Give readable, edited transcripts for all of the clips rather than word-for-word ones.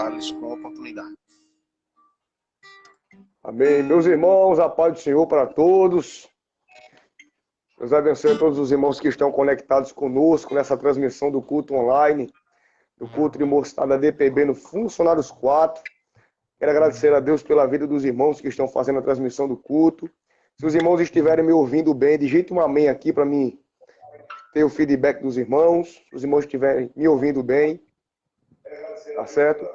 Charles com a oportunidade. Amém. Meus irmãos, a paz do Senhor para todos. Deus abençoe a todos os irmãos que estão conectados conosco nessa transmissão do culto online, do culto de mocidade DPB no Funcionários 4. Quero agradecer a Deus pela vida dos irmãos que estão fazendo a transmissão do culto. Se os irmãos estiverem me ouvindo bem, digite um amém aqui para mim ter o feedback dos irmãos. Se os irmãos estiverem me ouvindo bem, tá certo?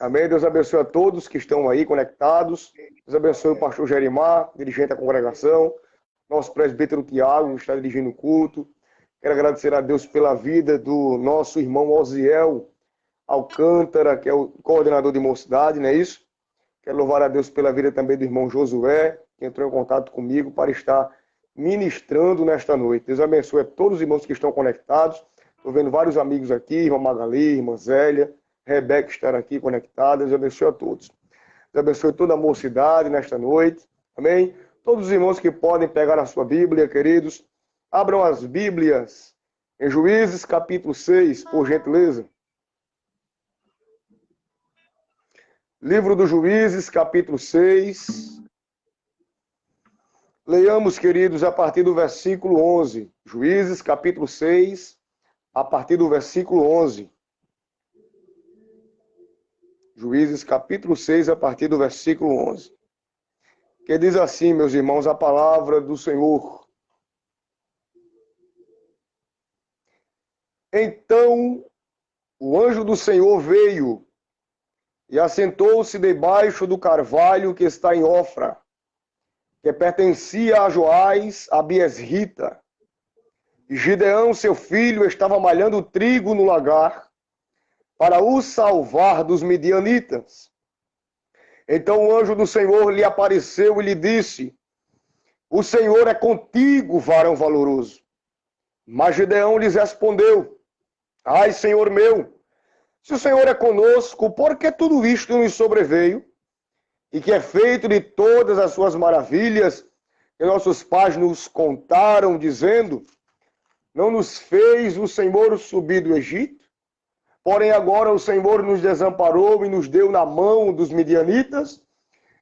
Amém. Deus abençoe a todos que estão aí conectados. Deus abençoe o pastor Jerimar, dirigente da congregação. Nosso presbítero Tiago, que está dirigindo o culto. Quero agradecer a Deus pela vida do nosso irmão Osiel Alcântara, que é o coordenador de mocidade, não é isso? Quero louvar a Deus pela vida também do irmão Josué, que entrou em contato comigo para estar ministrando nesta noite. Deus abençoe a todos os irmãos que estão conectados. Estou vendo vários amigos aqui, irmã Magali, irmã Zélia, Rebeca estar aqui conectada. Deus abençoe a todos. Deus abençoe toda a mocidade nesta noite. Amém? Todos os irmãos que podem pegar a sua Bíblia, queridos, abram as Bíblias em Juízes, capítulo 6, por gentileza. Livro dos Juízes, capítulo 6. Leiamos, queridos, a partir do versículo 11. Juízes, capítulo 6, a partir do versículo 11. Juízes, capítulo 6, a partir do versículo 11. Que diz assim, meus irmãos, a palavra do Senhor. Então, o anjo do Senhor veio e assentou-se debaixo do carvalho que está em Ofra, que pertencia a Joás, a Biesrita. E Gideão, seu filho, estava malhando trigo no lagar para o salvar dos midianitas. Então o anjo do Senhor lhe apareceu e lhe disse: o Senhor é contigo, varão valoroso. Mas Gideão lhes respondeu: ai, Senhor meu, se o Senhor é conosco, por que tudo isto nos sobreveio? E que é feito de todas as suas maravilhas que nossos pais nos contaram, dizendo: não nos fez o Senhor subir do Egito? Porém agora o Senhor nos desamparou e nos deu na mão dos midianitas.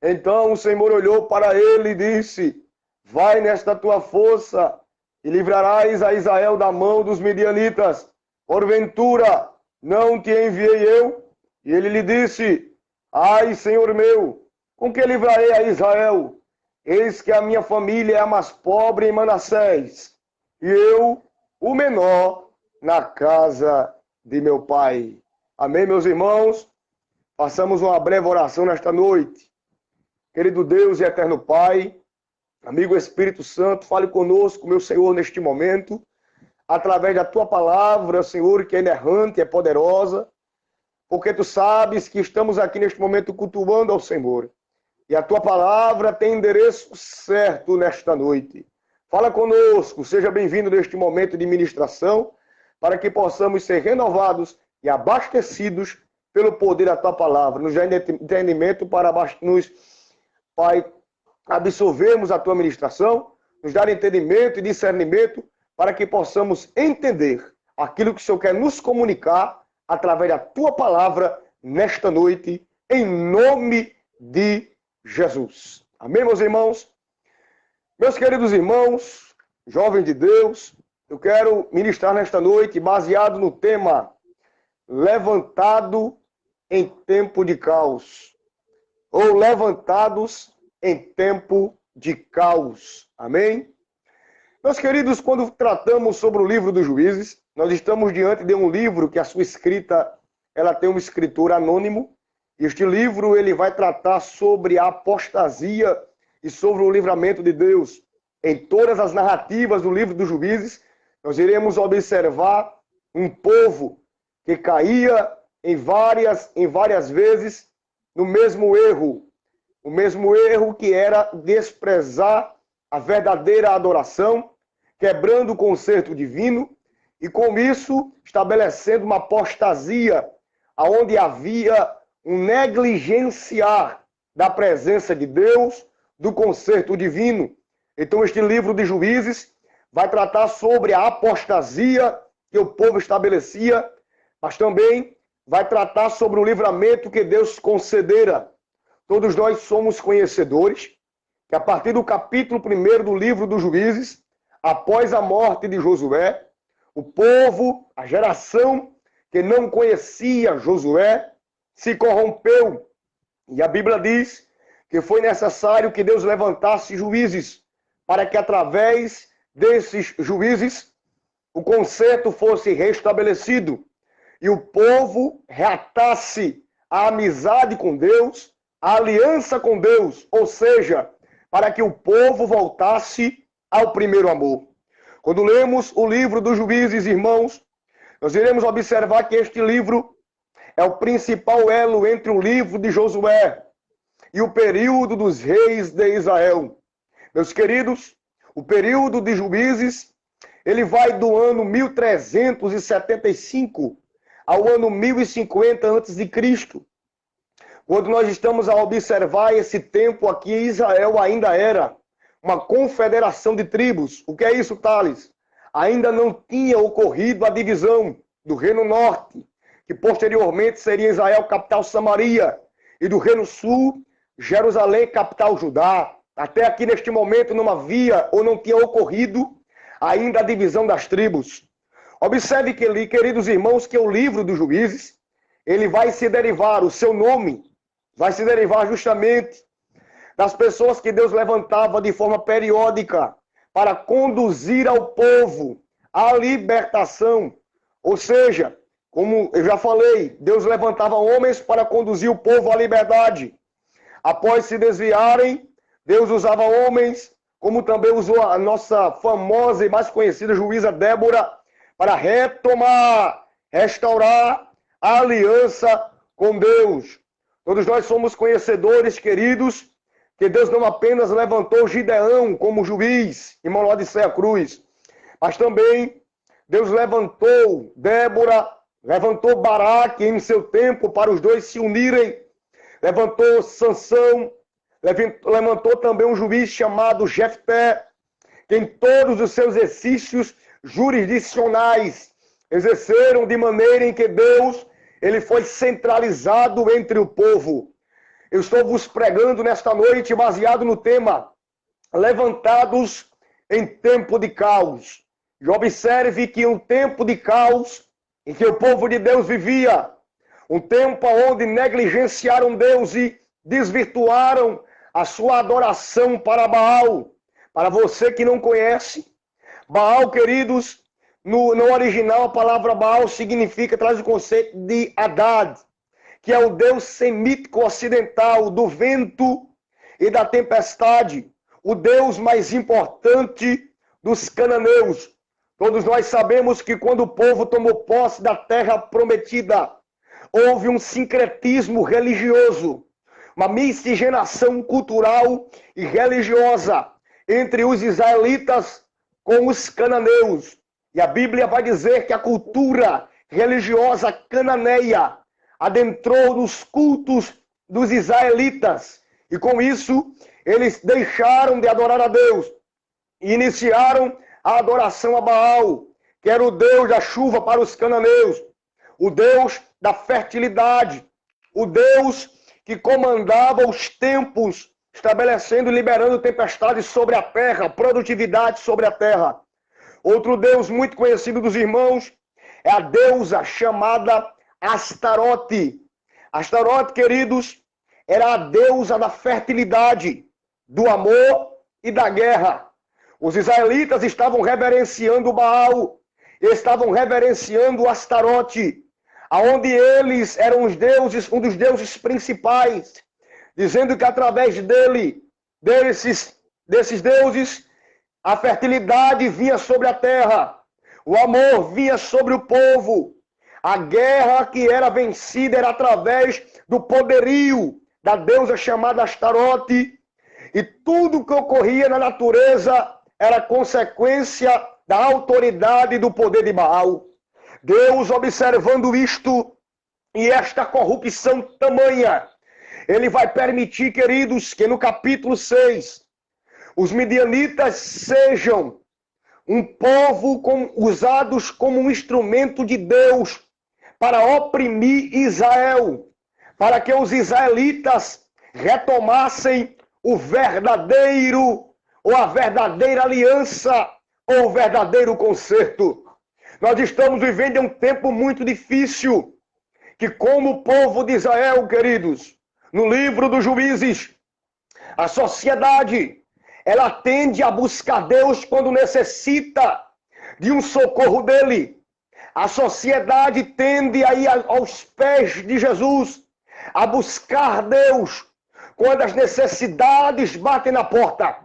Então o Senhor olhou para ele e disse: vai nesta tua força e livrarás a Israel da mão dos midianitas. Porventura não te enviei eu? E ele lhe disse: ai, Senhor meu, com que livrarei a Israel? Eis que a minha família é a mais pobre em Manassés, e eu, o menor, na casa de meu pai. Amém, meus irmãos? Façamos uma breve oração nesta noite. Querido Deus e eterno Pai, amigo Espírito Santo, fale conosco, meu Senhor, neste momento, através da tua palavra, Senhor, que é inerrante, é poderosa, porque tu sabes que estamos aqui neste momento cultuando ao Senhor. E a tua palavra tem endereço certo nesta noite. Fala conosco, seja bem-vindo neste momento de ministração, para que possamos ser renovados e abastecidos pelo poder da tua palavra. Nos dá entendimento para nos, Pai, absorvermos a tua ministração, nos dar entendimento e discernimento para que possamos entender aquilo que o Senhor quer nos comunicar através da tua palavra nesta noite, em nome de Jesus. Amém, meus irmãos? Meus queridos irmãos, jovens de Deus, eu quero ministrar nesta noite baseado no tema levantado em tempo de caos, ou levantados em tempo de caos. Amém? Meus queridos, quando tratamos sobre o livro dos Juízes, nós estamos diante de um livro que a sua escrita, ela tem um escritor anônimo. Este livro ele vai tratar sobre a apostasia e sobre o livramento de Deus. Em todas as narrativas do livro dos Juízes, nós iremos observar um povo que caía em várias vezes no mesmo erro. O mesmo erro que era desprezar a verdadeira adoração, quebrando o concerto divino e com isso estabelecendo uma apostasia onde havia um negligenciar da presença de Deus, do concerto divino. Então este livro de Juízes vai tratar sobre a apostasia que o povo estabelecia, mas também vai tratar sobre o livramento que Deus concedera. Todos nós somos conhecedores que a partir do capítulo 1 do livro dos Juízes, após a morte de Josué, o povo, a geração que não conhecia Josué, se corrompeu. E a Bíblia diz que foi necessário que Deus levantasse juízes, para que através desses juízes o conserto fosse restabelecido e o povo reatasse a amizade com Deus, a aliança com Deus, ou seja, para que o povo voltasse ao primeiro amor. Quando lemos o livro dos Juízes, irmãos, nós iremos observar que este livro é o principal elo entre o livro de Josué e o período dos reis de Israel. Meus queridos, o período de Juízes, ele vai do ano 1375 ao ano 1050 a.C. Quando nós estamos a observar esse tempo aqui, Israel ainda era uma confederação de tribos. O que é isso, Thales? Ainda não tinha ocorrido a divisão do Reino Norte, que posteriormente seria Israel, capital Samaria, e do Reino Sul, Jerusalém, capital Judá. Até aqui neste momento não havia ou não tinha ocorrido ainda a divisão das tribos. Observe, queridos irmãos, que o livro dos Juízes, ele vai se derivar, o seu nome vai se derivar justamente das pessoas que Deus levantava de forma periódica para conduzir ao povo à libertação. Ou seja, como eu já falei, Deus levantava homens para conduzir o povo à liberdade. Após se desviarem, Deus usava homens, como também usou a nossa famosa e mais conhecida juíza Débora, para retomar, restaurar a aliança com Deus. Todos nós somos conhecedores, queridos, que Deus não apenas levantou Gideão como juiz em Molodicea Cruz, mas também Deus levantou Débora, levantou Baraque em seu tempo para os dois se unirem, levantou Sansão, levantou também um juiz chamado Jefté, que em todos os seus exercícios jurisdicionais exerceram de maneira em que Deus ele foi centralizado entre o povo. Eu estou vos pregando nesta noite baseado no tema levantados em tempo de caos. E observe que um tempo de caos em que o povo de Deus vivia, um tempo onde negligenciaram Deus e desvirtuaram a sua adoração para Baal. Para você que não conhece, Baal, queridos, no original a palavra Baal significa, traz o conceito de Hadad, que é o deus semítico ocidental do vento e da tempestade, o deus mais importante dos cananeus. Todos nós sabemos que quando o povo tomou posse da terra prometida, houve um sincretismo religioso, uma miscigenação cultural e religiosa entre os israelitas com os cananeus. E a Bíblia vai dizer que a cultura religiosa cananeia adentrou nos cultos dos israelitas. E com isso, eles deixaram de adorar a Deus e iniciaram a adoração a Baal, que era o Deus da chuva para os cananeus, o Deus da fertilidade, o Deus que comandava os tempos, estabelecendo e liberando tempestades sobre a terra, produtividade sobre a terra. Outro Deus muito conhecido dos irmãos é a deusa chamada Astarote. Astarote, queridos, era a deusa da fertilidade, do amor e da guerra. Os israelitas estavam reverenciando Baal, estavam reverenciando Astarote, aonde eles eram os deuses, um dos deuses principais, dizendo que através desses deuses, a fertilidade vinha sobre a terra, o amor vinha sobre o povo, a guerra que era vencida era através do poderio da deusa chamada Astarote, e tudo que ocorria na natureza era consequência da autoridade e do poder de Baal. Deus, observando isto e esta corrupção tamanha, ele vai permitir, queridos, que no capítulo 6, os midianitas sejam um povo usados como um instrumento de Deus para oprimir Israel, para que os israelitas retomassem o verdadeiro, ou a verdadeira aliança, ou o verdadeiro concerto. Nós estamos vivendo um tempo muito difícil, que como o povo de Israel, queridos, no livro dos Juízes, a sociedade, ela tende a buscar Deus quando necessita de um socorro dele. A sociedade tende a ir aos pés de Jesus, a buscar Deus quando as necessidades batem na porta.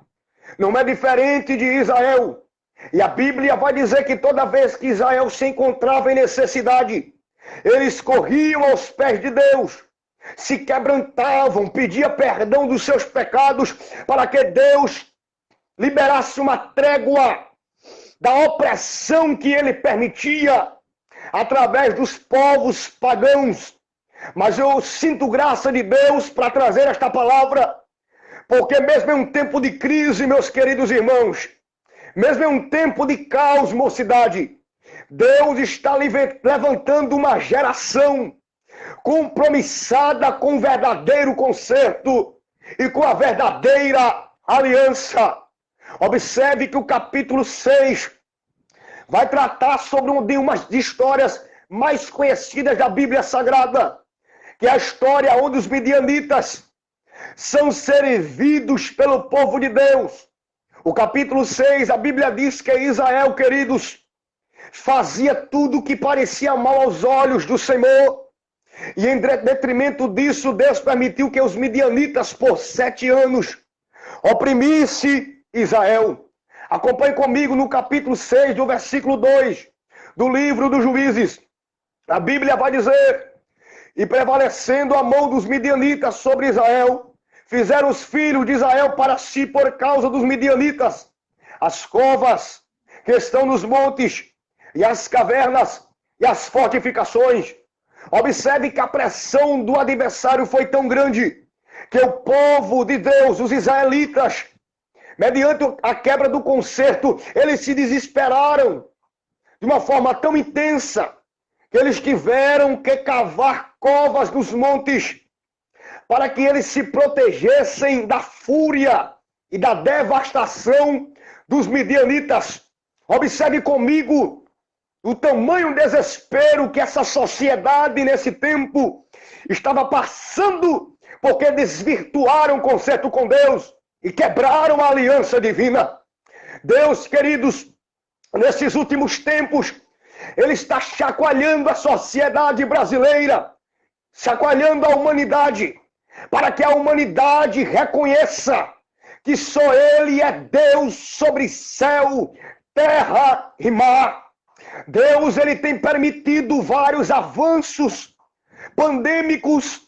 Não é diferente de Israel. E a Bíblia vai dizer que toda vez que Israel se encontrava em necessidade, eles corriam aos pés de Deus, se quebrantavam, pediam perdão dos seus pecados, para que Deus liberasse uma trégua da opressão que ele permitia através dos povos pagãos. Mas eu sinto graça de Deus para trazer esta palavra, porque mesmo em um tempo de crise, meus queridos irmãos, mesmo em um tempo de caos, mocidade, Deus está levantando uma geração compromissada com o verdadeiro concerto e com a verdadeira aliança. Observe que o capítulo 6 vai tratar sobre uma das histórias mais conhecidas da Bíblia Sagrada, que é a história onde os midianitas são servidos pelo povo de Deus. O capítulo 6, a Bíblia diz que Israel, queridos, fazia tudo que parecia mal aos olhos do Senhor. E em detrimento disso, Deus permitiu que os midianitas, por 7 anos, oprimisse Israel. Acompanhe comigo no capítulo 6, do versículo 2, do livro dos Juízes. A Bíblia vai dizer: e prevalecendo a mão dos midianitas sobre Israel, fizeram os filhos de Israel para si por causa dos midianitas as covas que estão nos montes, e as cavernas, e as fortificações. Observe que a pressão do adversário foi tão grande, que o povo de Deus, os israelitas, mediante a quebra do concerto, eles se desesperaram de uma forma tão intensa, que eles tiveram que cavar covas nos montes, para que eles se protegessem da fúria e da devastação dos midianitas. Observe comigo o tamanho desespero que essa sociedade nesse tempo estava passando, porque desvirtuaram o concerto com Deus e quebraram a aliança divina. Deus, queridos, nesses últimos tempos, Ele está chacoalhando a sociedade brasileira, chacoalhando a humanidade, para que a humanidade reconheça que só Ele é Deus sobre céu, terra e mar. Deus, Ele tem permitido vários avanços pandêmicos,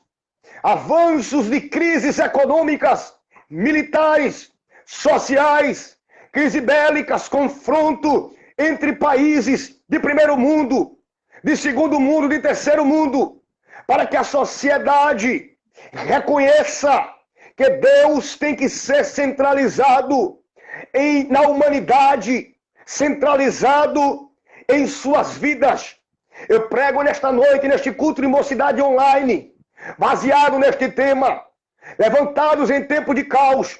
avanços de crises econômicas, militares, sociais, crises bélicas, confronto entre países de primeiro mundo, de segundo mundo, de terceiro mundo, para que a sociedade reconheça que Deus tem que ser centralizado na humanidade, centralizado em suas vidas. Eu prego nesta noite, neste culto de mocidade online, baseado neste tema, levantados em tempo de caos.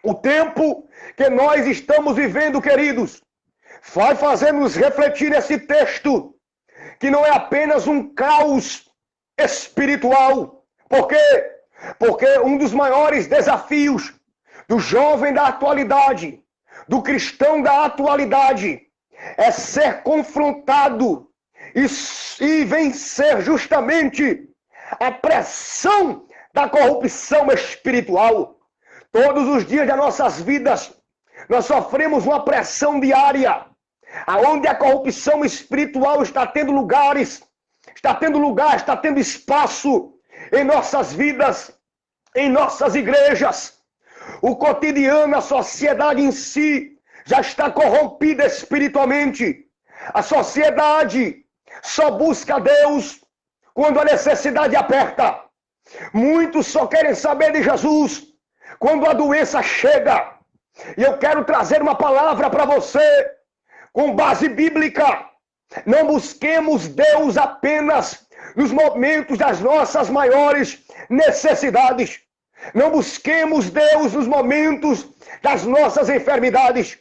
O tempo que nós estamos vivendo, queridos, vai fazer-nos refletir nesse texto, que não é apenas um caos espiritual. Por quê? Porque um dos maiores desafios do jovem da atualidade, do cristão da atualidade, é ser confrontado e vencer justamente a pressão da corrupção espiritual. Todos os dias das nossas vidas, nós sofremos uma pressão diária, aonde a corrupção espiritual está tendo está tendo espaço em nossas vidas, em nossas igrejas. O cotidiano, a sociedade em si, já está corrompida espiritualmente. A sociedade só busca Deus quando a necessidade aperta. Muitos só querem saber de Jesus quando a doença chega. E eu quero trazer uma palavra para você com base bíblica, Não busquemos Deus apenas nos momentos das nossas maiores necessidades. Não busquemos Deus nos momentos das nossas enfermidades.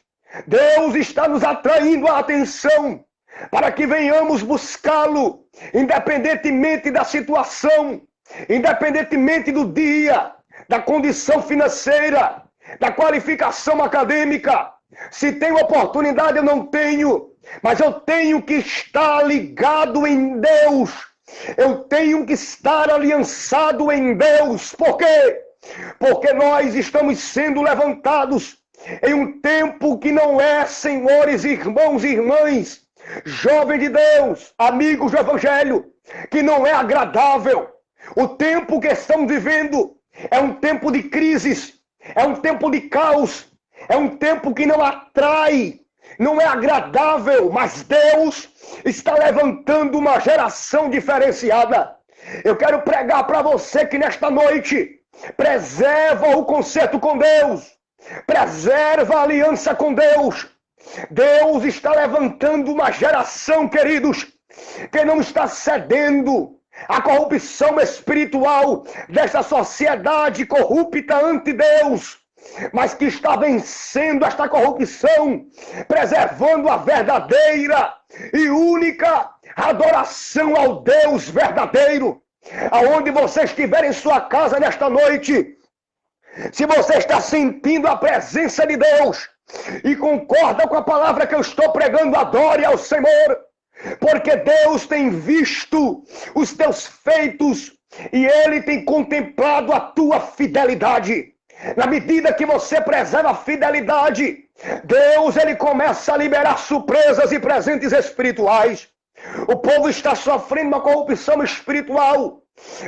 Deus está nos atraindo a atenção para que venhamos buscá-lo, independentemente da situação, independentemente do dia, da condição financeira, da qualificação acadêmica. Se tenho oportunidade, eu não tenho, mas eu tenho que estar ligado em Deus. Eu tenho que estar aliançado em Deus. Por quê? Porque nós estamos sendo levantados em um tempo que não é, senhores, irmãos e irmãs, jovens de Deus, amigos do Evangelho, que não é agradável. O tempo que estamos vivendo é um tempo de crises, é um tempo de caos, é um tempo que não atrai, não é agradável, mas Deus está levantando uma geração diferenciada. Eu quero pregar para você que nesta noite preserva o concerto com Deus, preserva a aliança com Deus. Deus está levantando uma geração, queridos, que não está cedendo à corrupção espiritual dessa sociedade corrupta ante Deus, mas que está vencendo esta corrupção, preservando a verdadeira e única adoração ao Deus verdadeiro. Aonde você estiver em sua casa nesta noite, se você está sentindo a presença de Deus e concorda com a palavra que eu estou pregando, adore ao Senhor, porque Deus tem visto os teus feitos e Ele tem contemplado a tua fidelidade. Na medida que você preserva a fidelidade, Deus ele começa a liberar surpresas e presentes espirituais. O povo está sofrendo uma corrupção espiritual,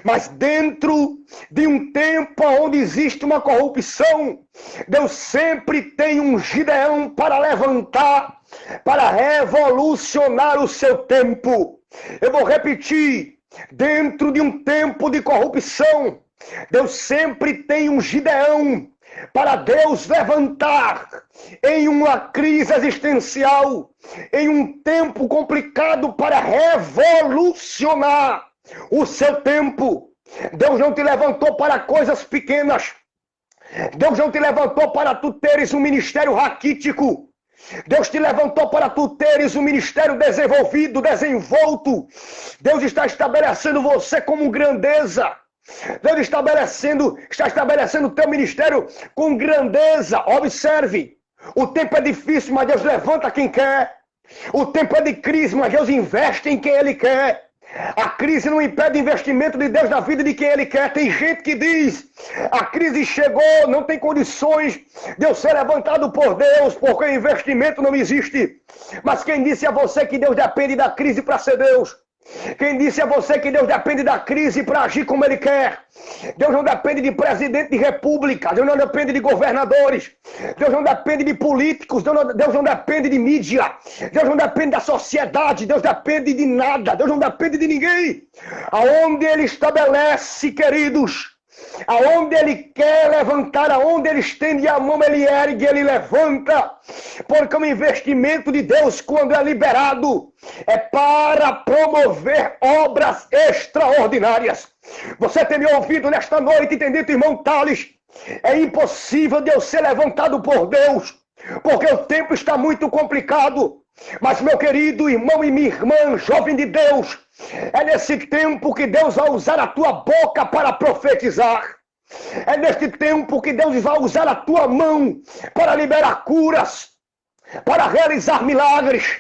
mas dentro de um tempo onde existe uma corrupção, Deus sempre tem um Gideão para levantar, para revolucionar o seu tempo. Eu vou repetir, dentro de um tempo de corrupção, Deus sempre tem um Gideão para Deus levantar em uma crise existencial, em um tempo complicado para revolucionar o seu tempo. Deus não te levantou para coisas pequenas. Deus não te levantou para tu teres um ministério raquítico. Deus te levantou para tu teres um ministério desenvolvido, desenvolto. Deus está estabelecendo você como grandeza. Deus está estabelecendo o teu ministério com grandeza. Observe, o tempo é difícil, mas Deus levanta quem quer. O tempo é de crise, mas Deus investe em quem Ele quer. A crise não impede o investimento de Deus na vida de quem Ele quer. Tem gente que diz, a crise chegou, não tem condições de eu ser levantado por Deus, porque o investimento não existe. Mas quem disse a você que Deus depende da crise para ser Deus? Quem disse a você que Deus depende da crise para agir como Ele quer? Deus não depende de presidente de república, Deus não depende de governadores, Deus não depende de políticos, Deus não depende de mídia, Deus não depende da sociedade, Deus depende de nada, Deus não depende de ninguém. Aonde Ele estabelece, queridos, aonde Ele quer levantar, aonde Ele estende a mão, Ele ergue, Ele levanta. Porque o investimento de Deus, quando é liberado, é para promover obras extraordinárias. Você tem me ouvido nesta noite, entendendo, irmão Thales? É impossível Deus ser levantado por Deus, porque o tempo está muito complicado. Mas, meu querido irmão e minha irmã, jovem de Deus, é nesse tempo que Deus vai usar a tua boca para profetizar. É neste tempo que Deus vai usar a tua mão para liberar curas, para realizar milagres,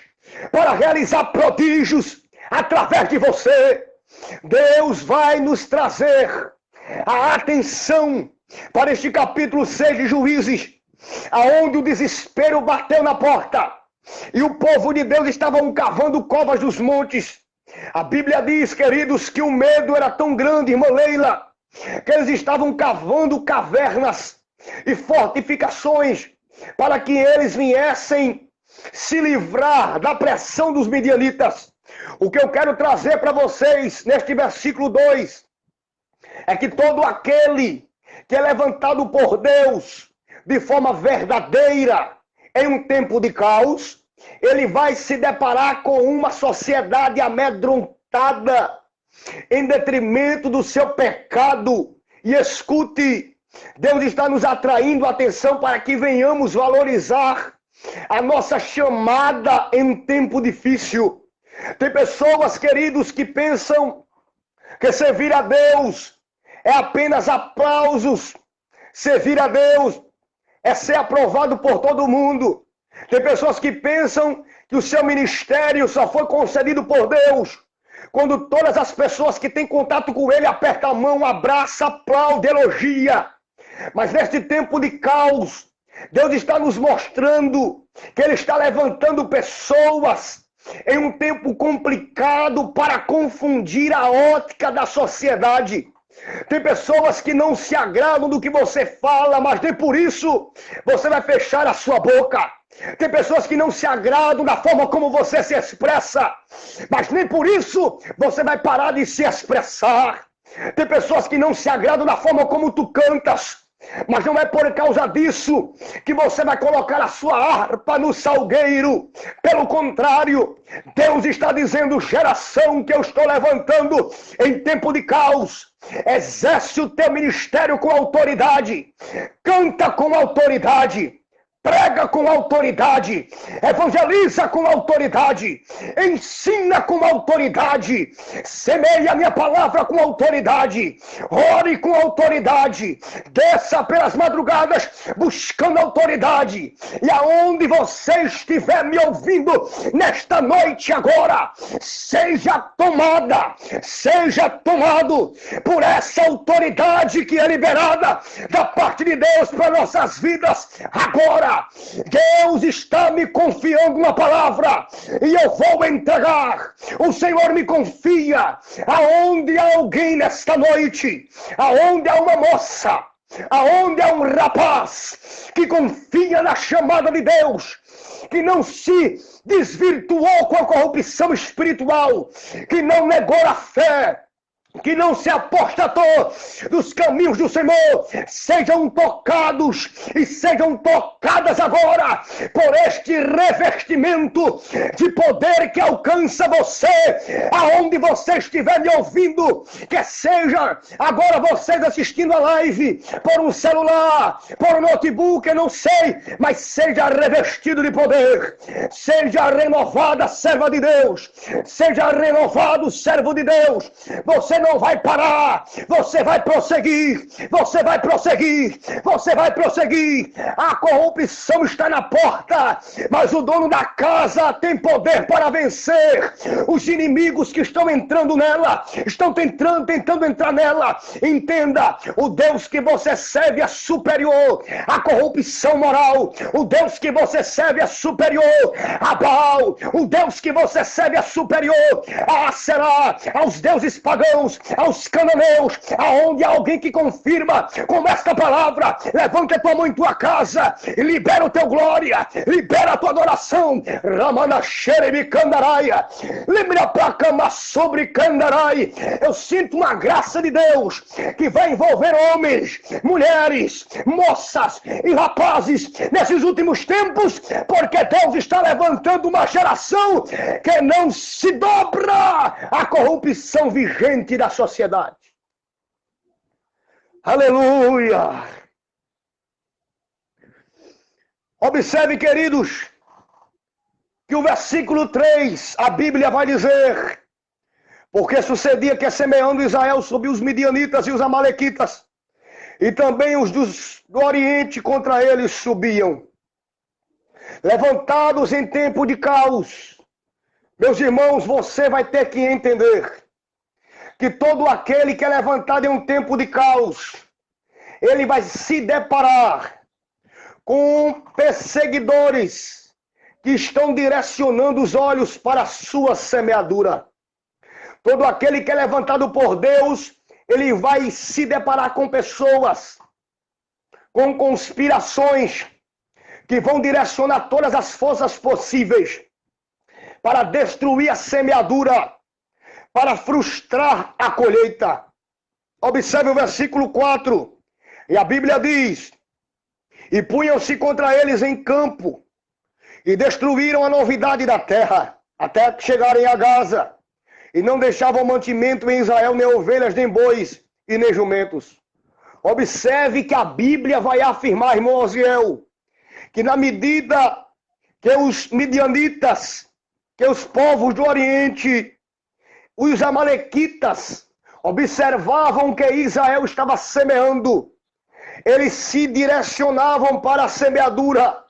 para realizar prodígios através de você. Deus vai nos trazer a atenção para este capítulo 6 de Juízes, aonde o desespero bateu na porta e o povo de Deus estavam cavando covas dos montes. A Bíblia diz, queridos, que o medo era tão grande, irmã Leila, que eles estavam cavando cavernas e fortificações para que eles viessem se livrar da pressão dos midianitas. O que eu quero trazer para vocês neste versículo 2 é que todo aquele que é levantado por Deus de forma verdadeira em um tempo de caos, ele vai se deparar com uma sociedade amedrontada em detrimento do seu pecado. E escute, Deus está nos atraindo a atenção para que venhamos valorizar a nossa chamada em tempo difícil. Tem pessoas, queridos, que pensam que servir a Deus é apenas aplausos. Servir a Deus é ser aprovado por todo mundo. Tem pessoas que pensam que o seu ministério só foi concedido por Deus quando todas as pessoas que têm contato com ele apertam a mão, abraça, aplaude, elogia. Mas neste tempo de caos, Deus está nos mostrando que Ele está levantando pessoas em um tempo complicado para confundir a ótica da sociedade. Tem pessoas que não se agradam do que você fala, mas nem por isso você vai fechar a sua boca. Tem pessoas que não se agradam da forma como você se expressa, mas nem por isso você vai parar de se expressar. Tem pessoas que não se agradam da forma como tu cantas, mas não é por causa disso que você vai colocar a sua harpa no salgueiro. Pelo contrário, Deus está dizendo: geração que eu estou levantando em tempo de caos, exerce o teu ministério com autoridade, canta com autoridade, prega com autoridade, evangeliza com autoridade, ensina com autoridade, semeia a minha palavra com autoridade, ore com autoridade, desça pelas madrugadas buscando autoridade. E aonde você estiver me ouvindo nesta noite agora, seja tomado por essa autoridade que é liberada da parte de Deus para nossas vidas agora. Deus está me confiando uma palavra e eu vou entregar. O Senhor me confia. Aonde há alguém nesta noite, aonde há uma moça, aonde há um rapaz que confia na chamada de Deus, que não se desvirtuou com a corrupção espiritual, que não negou a fé, que não se apostatou dos caminhos do Senhor, sejam tocados e sejam tocadas agora por este revestimento de poder que alcança você, aonde você estiver me ouvindo, que seja agora vocês assistindo a live por um celular, por um notebook, eu não sei, mas seja revestido de poder, seja renovada serva de Deus, seja renovado servo de Deus. Você não vai parar, você vai prosseguir, você vai prosseguir, você vai prosseguir. A corrupção está na porta, mas o dono da casa tem poder para vencer os inimigos que estão entrando nela, estão tentando entrar nela. Entenda, o Deus que você serve é superior à corrupção moral, o Deus que você serve é superior a Baal, o Deus que você serve é superior a Aserá, aos deuses pagãos, aos cananeus. Aonde há alguém que confirma com esta palavra, levanta a tua mão em tua casa e libera o teu glória, libera a tua adoração. Ramana Xerebe Candaraia, lembra pra cama sobre Candarai. Eu sinto uma graça de Deus que vai envolver homens, mulheres, moças e rapazes nesses últimos tempos, porque Deus está levantando uma geração que não se dobra à corrupção vigente da sociedade. Aleluia! Observe, queridos, que o versículo 3, a Bíblia vai dizer: porque sucedia que, semeando Israel sobre os midianitas e os amalequitas, e também os do Oriente contra eles subiam, levantados em tempo de caos. Meus irmãos, você vai ter que entender que todo aquele que é levantado em um tempo de caos, ele vai se deparar com perseguidores que estão direcionando os olhos para a sua semeadura. Todo aquele que é levantado por Deus, ele vai se deparar com pessoas, com conspirações, que vão direcionar todas as forças possíveis para destruir a semeadura, para frustrar a colheita. Observe o versículo 4. E a Bíblia diz: e punham-se contra eles em campo, e destruíram a novidade da terra, até chegarem a Gaza, e não deixavam mantimento em Israel, nem ovelhas, nem bois, e nem jumentos. Observe que a Bíblia vai afirmar, irmão Osiel, que na medida que os midianitas, que os povos do Oriente, os amalequitas, observavam que Israel estava semeando, eles se direcionavam para a semeadura,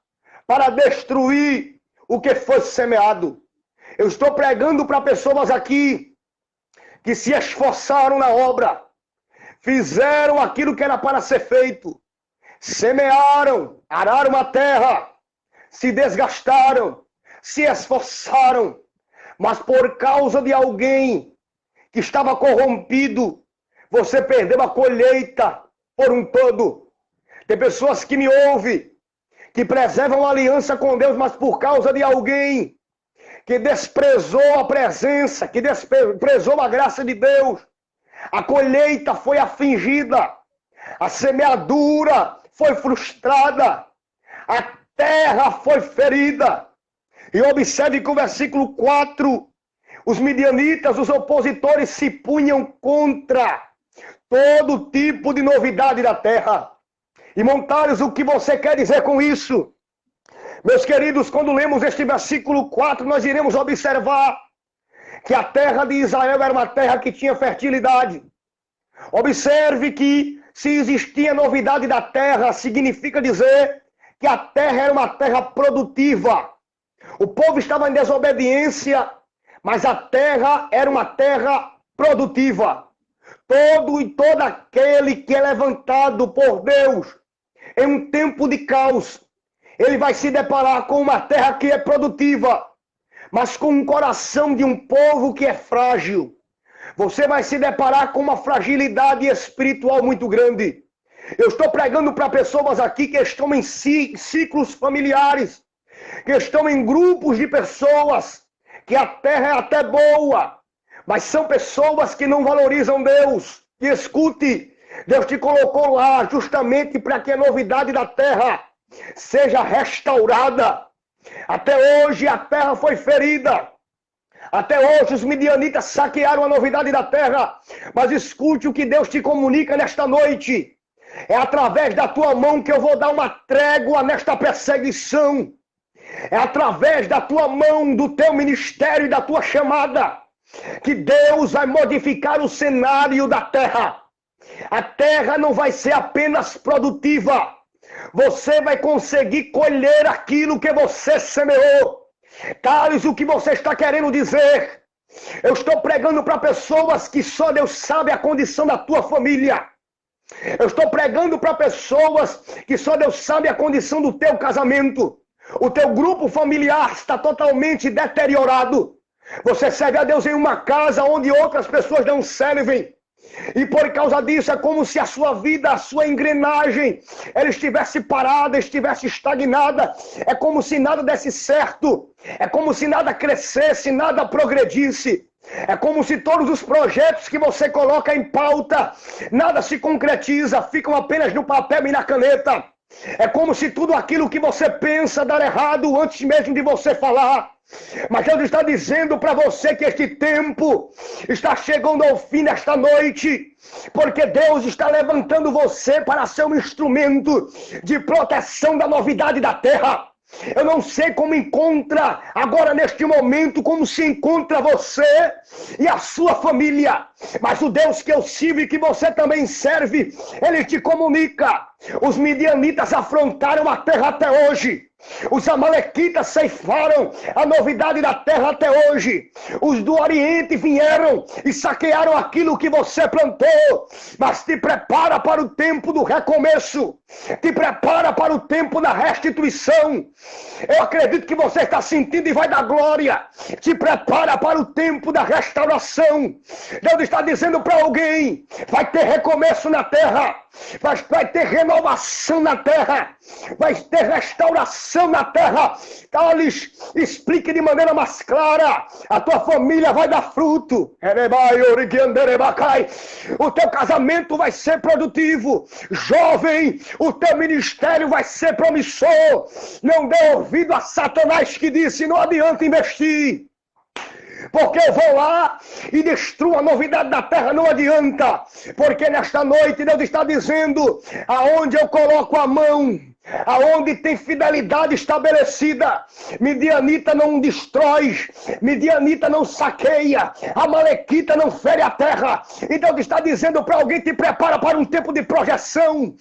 para destruir o que foi semeado. Eu estou pregando para pessoas aqui que se esforçaram na obra, fizeram aquilo que era para ser feito, semearam, araram a terra, se desgastaram, se esforçaram, mas por causa de alguém que estava corrompido, você perdeu a colheita por um todo. Tem pessoas que me ouvem, que preservam a aliança com Deus, mas por causa de alguém que desprezou a presença, que desprezou a graça de Deus, a colheita foi afligida, a semeadura foi frustrada, a terra foi ferida. E observe que o versículo 4, os midianitas, os opositores, se punham contra todo tipo de novidade da terra. E Montares, o que você quer dizer com isso? Meus queridos, quando lemos este versículo 4, nós iremos observar que a terra de Israel era uma terra que tinha fertilidade. Observe que se existia novidade da terra, significa dizer que a terra era uma terra produtiva. O povo estava em desobediência, mas a terra era uma terra produtiva. Todo aquele que é levantado por Deus em um tempo de caos, ele vai se deparar com uma terra que é produtiva, mas com um coração de um povo que é frágil. Você vai se deparar com uma fragilidade espiritual muito grande. Eu estou pregando para pessoas aqui que estão em ciclos familiares, que estão em grupos de pessoas, que a terra é até boa, mas são pessoas que não valorizam Deus. E escute, Deus te colocou lá justamente para que a novidade da terra seja restaurada. Até hoje a terra foi ferida. Até hoje os midianitas saquearam a novidade da terra. Mas escute o que Deus te comunica nesta noite. É através da tua mão que eu vou dar uma trégua nesta perseguição. É através da tua mão, do teu ministério e da tua chamada, que Deus vai modificar o cenário da terra. A terra não vai ser apenas produtiva. Você vai conseguir colher aquilo que você semeou. Carlos, o que você está querendo dizer? Eu estou pregando para pessoas que só Deus sabe a condição da tua família. Eu estou pregando para pessoas que só Deus sabe a condição do teu casamento. O teu grupo familiar está totalmente deteriorado. Você serve a Deus em uma casa onde outras pessoas não servem. E por causa disso é como se a sua vida, a sua engrenagem, ela estivesse parada, estivesse estagnada. É como se nada desse certo. É como se nada crescesse, nada progredisse. É como se todos os projetos que você coloca em pauta, nada se concretiza, ficam apenas no papel e na caneta. É como se tudo aquilo que você pensa dar errado antes mesmo de você falar. Mas Deus está dizendo para você que este tempo está chegando ao fim nesta noite, porque Deus está levantando você para ser um instrumento de proteção da novidade da terra. Eu não sei como encontra agora neste momento, como se encontra você e a sua família, mas o Deus que eu sirvo e que você também serve, Ele te comunica. Os midianitas afrontaram a terra até hoje. Os amalequitas ceifaram a novidade da terra até hoje. Os do Oriente vieram e saquearam aquilo que você plantou. Mas te prepara para o tempo do recomeço. Te prepara para o tempo da restituição. Eu acredito que você está sentindo e vai dar glória. Te prepara para o tempo da restauração. Deus está dizendo para alguém: vai ter recomeço na terra. Vai ter renovação na terra. Vai ter restauração projeção na terra. Thales, explique de maneira mais clara. A tua família vai dar fruto. O teu casamento vai ser produtivo. Jovem, o teu ministério vai ser promissor. Não dê ouvido a Satanás que disse: não adianta investir, porque eu vou lá e destruo a novidade da terra. Não adianta, porque nesta noite Deus está dizendo: aonde eu coloco a mão, aonde tem fidelidade estabelecida, Midianita não destrói, Midianita não saqueia, Amalequita não fere a terra. E Deus está dizendo para alguém: te prepara para um tempo de projeção,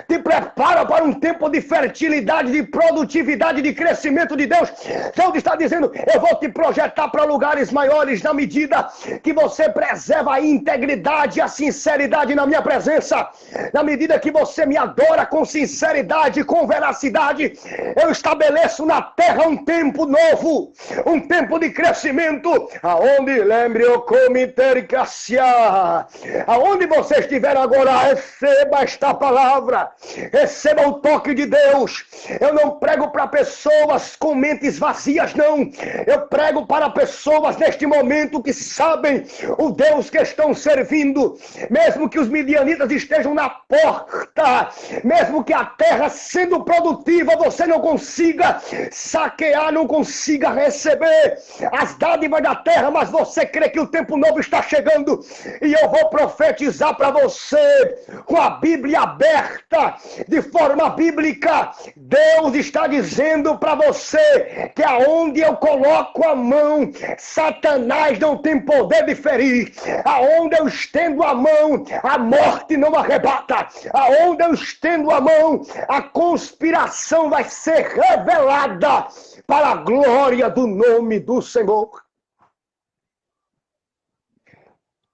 te prepara para um tempo de fertilidade, de produtividade, de crescimento de Deus. Deus está dizendo: eu vou te projetar para lugares maiores na medida que você preserva a integridade e a sinceridade na minha presença, na medida que você me adora com sinceridade, com veracidade. Eu estabeleço na terra um tempo novo, um tempo de crescimento, aonde, lembre o comitê Cassia, aonde você estiver agora, receba esta palavra, receba o toque de Deus. Eu não prego para pessoas com mentes vazias, não. Eu prego para pessoas neste momento que sabem o Deus que estão servindo. Mesmo que os midianitas estejam na porta, mesmo que a terra sendo produtiva você não consiga saquear, não consiga receber as dádivas da terra, mas você crê que o tempo novo está chegando. E eu vou profetizar para você com a Bíblia aberta, de forma bíblica. Deus está dizendo para você que aonde eu coloco a mão, Satanás não tem poder de ferir. Aonde eu estendo a mão, a morte não arrebata. Aonde eu estendo a mão, a conspiração vai ser revelada para a glória do nome do Senhor.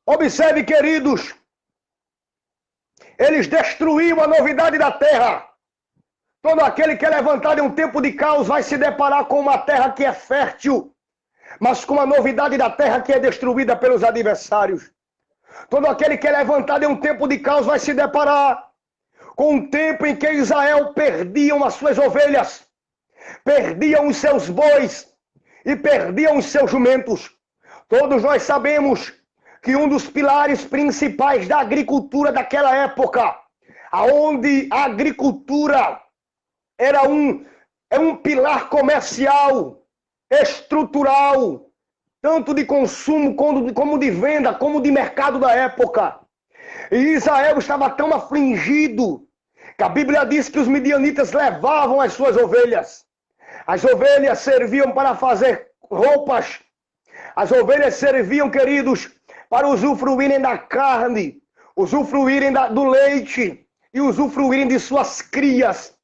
Observe, queridos, eles destruíram a novidade da terra. Todo aquele que é levantado em um tempo de caos vai se deparar com uma terra que é fértil, mas com a novidade da terra que é destruída pelos adversários. Todo aquele que é levantado em um tempo de caos vai se deparar com um tempo em que Israel perdiam as suas ovelhas, perdiam os seus bois e perdiam os seus jumentos. Todos nós sabemos que um dos pilares principais da agricultura daquela época, aonde a agricultura era um pilar comercial, estrutural, tanto de consumo como de venda, como de mercado da época. E Israel estava tão afligido que a Bíblia diz que os midianitas levavam as suas ovelhas. As ovelhas serviam para fazer roupas. As ovelhas serviam, queridos, para usufruírem da carne, usufruírem do leite e usufruírem de suas crias,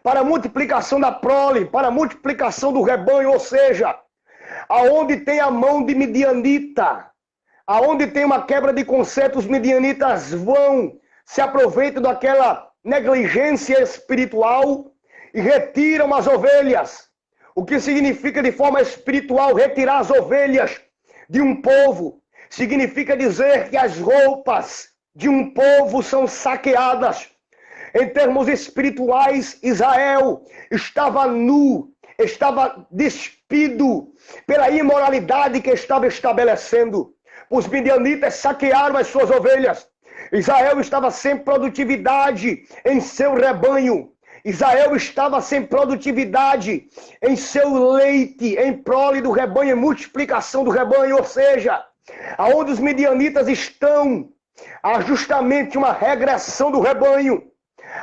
para a multiplicação da prole, para a multiplicação do rebanho. Ou seja, aonde tem a mão de midianita, aonde tem uma quebra de conceitos, os midianitas vão, se aproveitam daquela negligência espiritual e retiram as ovelhas. O que significa de forma espiritual retirar as ovelhas de um povo? Significa dizer que as roupas de um povo são saqueadas. Em termos espirituais, Israel estava nu, estava despido pela imoralidade que estava estabelecendo. Os midianitas saquearam as suas ovelhas. Israel estava sem produtividade em seu rebanho. Israel estava sem produtividade em seu leite, em prole do rebanho, em multiplicação do rebanho. Ou seja, aonde os midianitas estão, há justamente uma regressão do rebanho.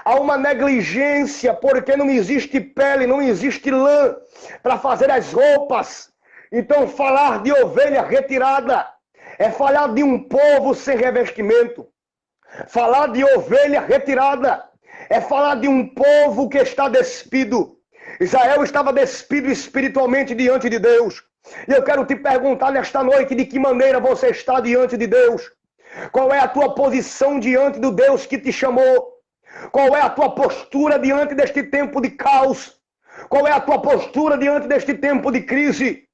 Há uma negligência, porque não existe pele, não existe lã para fazer as roupas. Então, falar de ovelha retirada é falar de um povo sem revestimento. Falar de ovelha retirada é falar de um povo que está despido. Israel estava despido espiritualmente diante de Deus. E eu quero te perguntar nesta noite, de que maneira você está diante de Deus? Qual é a tua posição diante do Deus que te chamou? Qual é a tua postura diante deste tempo de caos? Qual é a tua postura diante deste tempo de crise?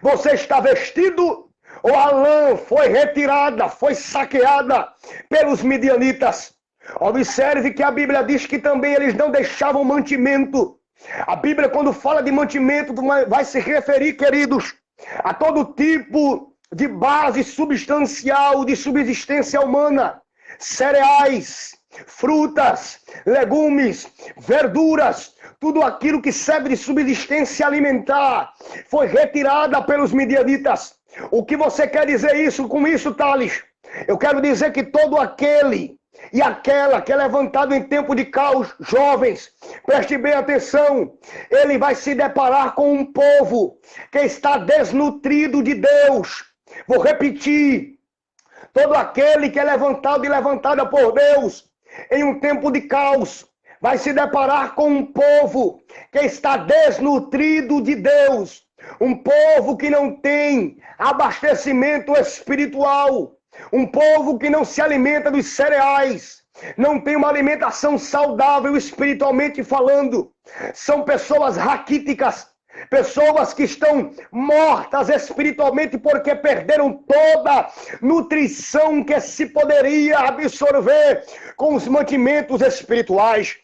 Você está vestido ou a lã foi retirada, foi saqueada pelos midianitas? Observe que a Bíblia diz que também eles não deixavam mantimento. A Bíblia, quando fala de mantimento, vai se referir, queridos, a todo tipo de base substancial de subsistência humana. Cereais, frutas, legumes, verduras, tudo aquilo que serve de subsistência alimentar foi retirada pelos midianitas. O que você quer dizer com isso, Thales? Eu quero dizer que todo aquele e aquela que é levantado em tempo de caos, jovens, preste bem atenção, ele vai se deparar com um povo que está desnutrido de Deus. Vou repetir, todo aquele que é levantado e levantada por Deus em um tempo de caos, vai se deparar com um povo que está desnutrido de Deus. Um povo que não tem abastecimento espiritual. Um povo que não se alimenta dos cereais. Não tem uma alimentação saudável espiritualmente falando. São pessoas raquíticas. Pessoas que estão mortas espiritualmente porque perderam toda nutrição que se poderia absorver com os mantimentos espirituais.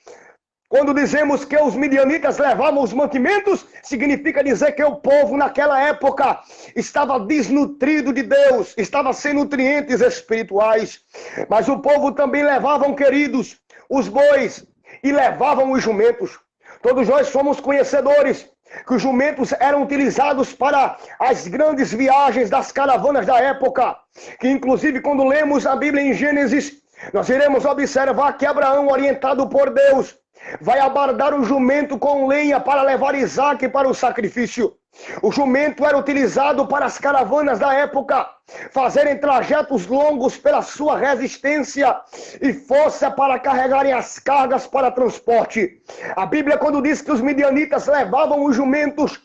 Quando dizemos que os midianitas levavam os mantimentos, significa dizer que o povo naquela época estava desnutrido de Deus, estava sem nutrientes espirituais. Mas o povo também levavam, queridos, os bois e levavam os jumentos. Todos nós somos conhecedores que os jumentos eram utilizados para as grandes viagens das caravanas da época, que inclusive quando lemos a Bíblia em Gênesis, nós iremos observar que Abraão, orientado por Deus, vai abardar o jumento com lenha para levar Isaque para o sacrifício. O jumento era utilizado para as caravanas da época fazerem trajetos longos pela sua resistência e força para carregarem as cargas para transporte. A Bíblia, quando diz que os midianitas levavam os jumentos,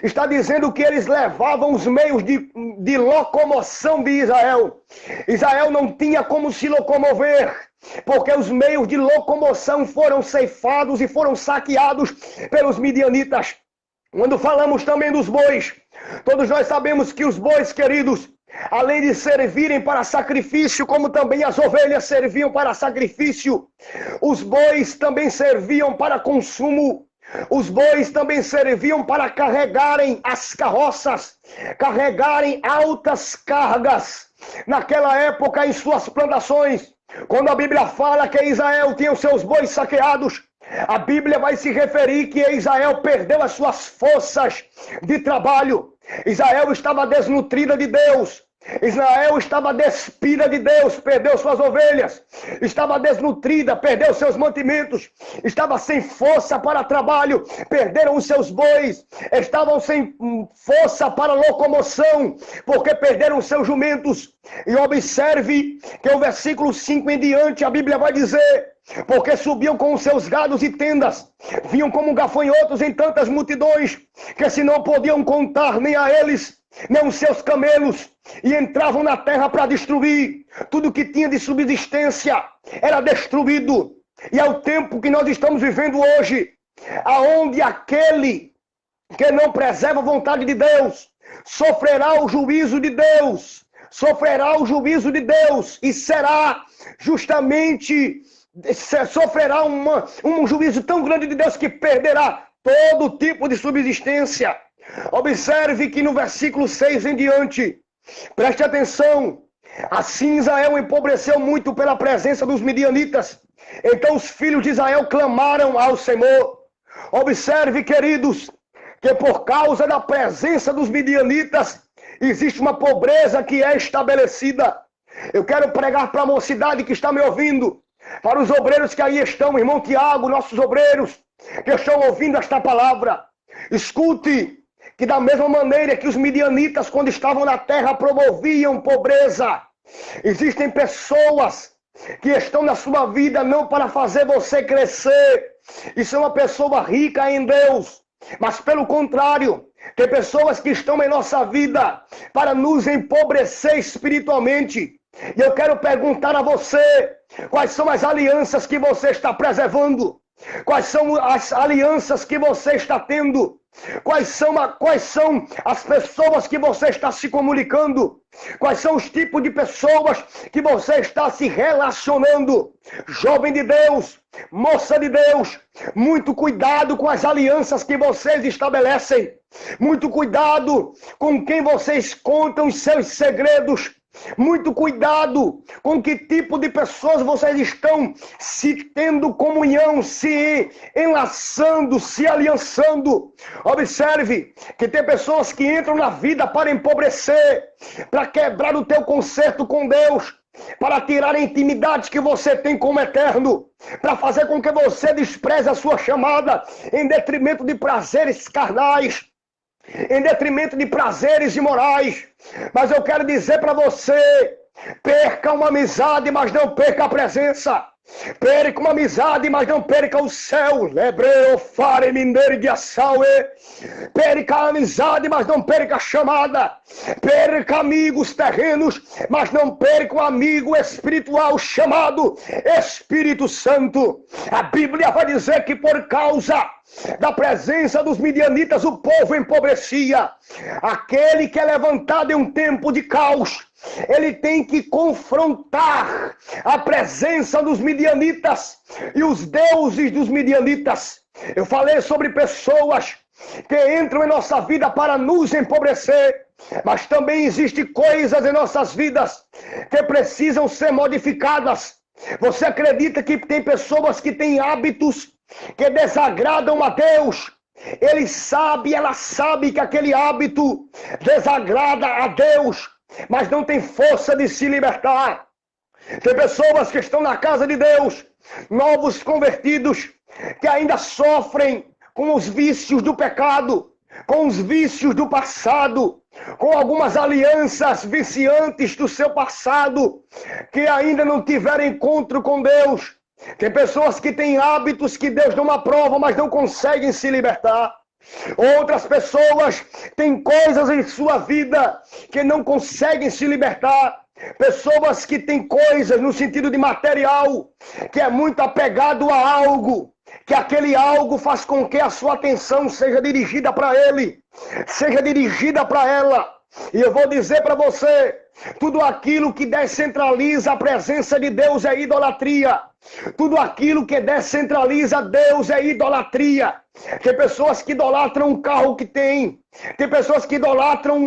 está dizendo que eles levavam os meios de locomoção de Israel. Israel não tinha como se locomover, porque os meios de locomoção foram ceifados e foram saqueados pelos midianitas. Quando falamos também dos bois, todos nós sabemos que os bois, queridos, além de servirem para sacrifício, como também as ovelhas serviam para sacrifício, os bois também serviam para consumo. Os bois também serviam para carregarem as carroças, carregarem altas cargas. Naquela época, em suas plantações, quando a Bíblia fala que Israel tinha os seus bois saqueados, a Bíblia vai se referir que Israel perdeu as suas forças de trabalho. Israel estava desnutrida de Deus. Israel estava despida de Deus, perdeu suas ovelhas, estava desnutrida, perdeu seus mantimentos, estava sem força para trabalho, perderam os seus bois, estavam sem força para locomoção, porque perderam seus jumentos. E observe que o versículo 5 em diante, a Bíblia vai dizer: porque subiam com os seus gados e tendas, vinham como gafanhotos em tantas multidões, que se não podiam contar nem a eles, nem os seus camelos, e entravam na terra para destruir. Tudo que tinha de subsistência era destruído. E é o tempo que nós estamos vivendo hoje, aonde aquele que não preserva a vontade de Deus sofrerá o juízo de Deus, sofrerá o juízo de Deus, e será justamente, sofrerá um juízo tão grande de Deus que perderá todo tipo de subsistência. Observe que no versículo 6 em diante, preste atenção, assim Israel empobreceu muito pela presença dos midianitas. Então os filhos de Israel clamaram ao Senhor. Observe, queridos, que por causa da presença dos midianitas, existe uma pobreza que é estabelecida. Eu quero pregar para a mocidade que está me ouvindo, para os obreiros que aí estão, irmão Tiago, nossos obreiros, que estão ouvindo esta palavra. Escute, que da mesma maneira que os midianitas, quando estavam na terra, promoviam pobreza, existem pessoas que estão na sua vida não para fazer você crescer e ser uma pessoa rica em Deus, mas pelo contrário, tem pessoas que estão em nossa vida para nos empobrecer espiritualmente. E eu quero perguntar a você, quais são as alianças que você está preservando? Quais são as alianças que você está tendo? Quais são as pessoas que você está se comunicando? Quais são os tipos de pessoas que você está se relacionando? Jovem de Deus, moça de Deus, muito cuidado com as alianças que vocês estabelecem. Muito cuidado com quem vocês contam os seus segredos. Muito cuidado com que tipo de pessoas vocês estão se tendo comunhão, se enlaçando, se aliançando. Observe que tem pessoas que entram na vida para empobrecer, para quebrar o teu concerto com Deus, para tirar a intimidade que você tem com o Eterno, para fazer com que você despreze a sua chamada em detrimento de prazeres carnais, em detrimento de prazeres imorais. Mas eu quero dizer para você, perca uma amizade, mas não perca a presença. Perca uma amizade, mas não perca o céu. Perca a amizade, mas não perca a chamada. Perca amigos terrenos, mas não perca o amigo espiritual chamado Espírito Santo. A Bíblia vai dizer que por causa da presença dos midianitas o povo empobrecia. Aquele que é levantado em um tempo de caos, ele tem que confrontar a presença dos midianitas e os deuses dos midianitas. Eu falei sobre pessoas que entram em nossa vida para nos empobrecer, mas também existem coisas em nossas vidas que precisam ser modificadas. Você acredita que tem pessoas que têm hábitos que desagradam a Deus? Ela sabe que aquele hábito desagrada a Deus, mas não tem força de se libertar. Tem pessoas que estão na casa de Deus, novos convertidos, que ainda sofrem com os vícios do pecado, com os vícios do passado, com algumas alianças viciantes do seu passado, que ainda não tiveram encontro com Deus. Tem pessoas que têm hábitos que Deus não aprova, mas não conseguem se libertar. Outras pessoas têm coisas em sua vida que não conseguem se libertar. Pessoas que têm coisas no sentido de material, que é muito apegado a algo, que aquele algo faz com que a sua atenção seja dirigida para ele, seja dirigida para ela. E eu vou dizer para você, tudo aquilo que descentraliza a presença de Deus é idolatria. Tudo aquilo que descentraliza Deus é idolatria. Tem pessoas que idolatram um carro que tem. Tem pessoas que idolatram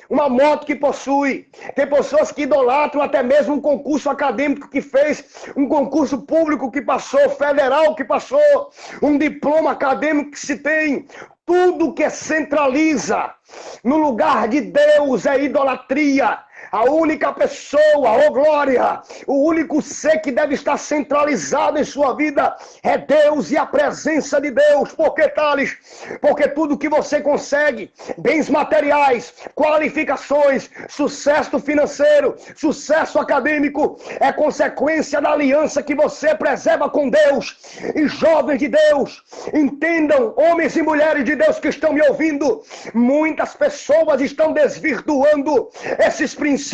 uma moto que possui. Tem pessoas que idolatram até mesmo um concurso acadêmico que fez, um concurso público que passou, federal que passou, um diploma acadêmico que se tem. Tudo que centraliza no lugar de Deus é idolatria. A única pessoa, glória, o único ser que deve estar centralizado em sua vida é Deus e a presença de Deus. Por que, Thales? Porque tudo que você consegue, bens materiais, qualificações, sucesso financeiro, sucesso acadêmico, é consequência da aliança que você preserva com Deus. E jovens de Deus, entendam, homens e mulheres de Deus que estão me ouvindo, muitas pessoas estão desvirtuando esses princípios.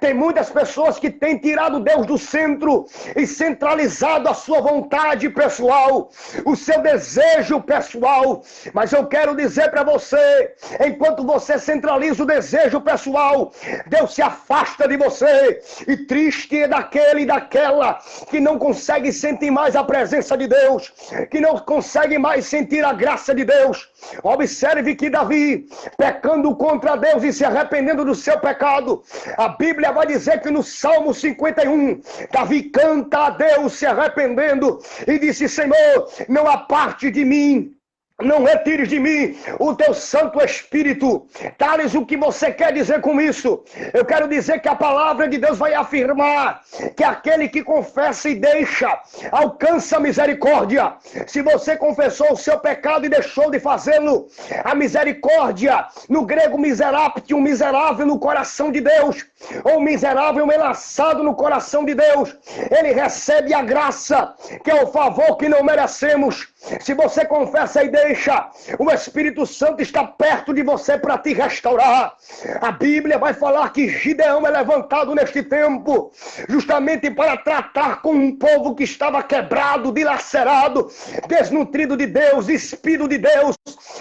Tem muitas pessoas que têm tirado Deus do centro e centralizado a sua vontade pessoal, o seu desejo pessoal. Mas eu quero dizer para você, enquanto você centraliza o desejo pessoal, Deus se afasta de você. E triste é daquele e daquela que não consegue sentir mais a presença de Deus, que não consegue mais sentir a graça de Deus. Observe que Davi, pecando contra Deus e se arrependendo do seu pecado, a Bíblia vai dizer que no Salmo 51, Davi canta a Deus se arrependendo e disse: Senhor, não aparte de mim, não retires de mim o teu Santo Espírito. Thales, o que você quer dizer com isso? Eu quero dizer que a palavra de Deus vai afirmar que aquele que confessa e deixa, alcança a misericórdia. Se você confessou o seu pecado e deixou de fazê-lo, a misericórdia, no grego miseráptio, um miserável no coração de Deus, ou miserável enlaçado no coração de Deus, ele recebe a graça, que é o favor que não merecemos. Se você confessa e deixa, o Espírito Santo está perto de você para te restaurar. A Bíblia vai falar que Gideão é levantado neste tempo, justamente para tratar com um povo que estava quebrado, dilacerado, desnutrido de Deus, despido de Deus,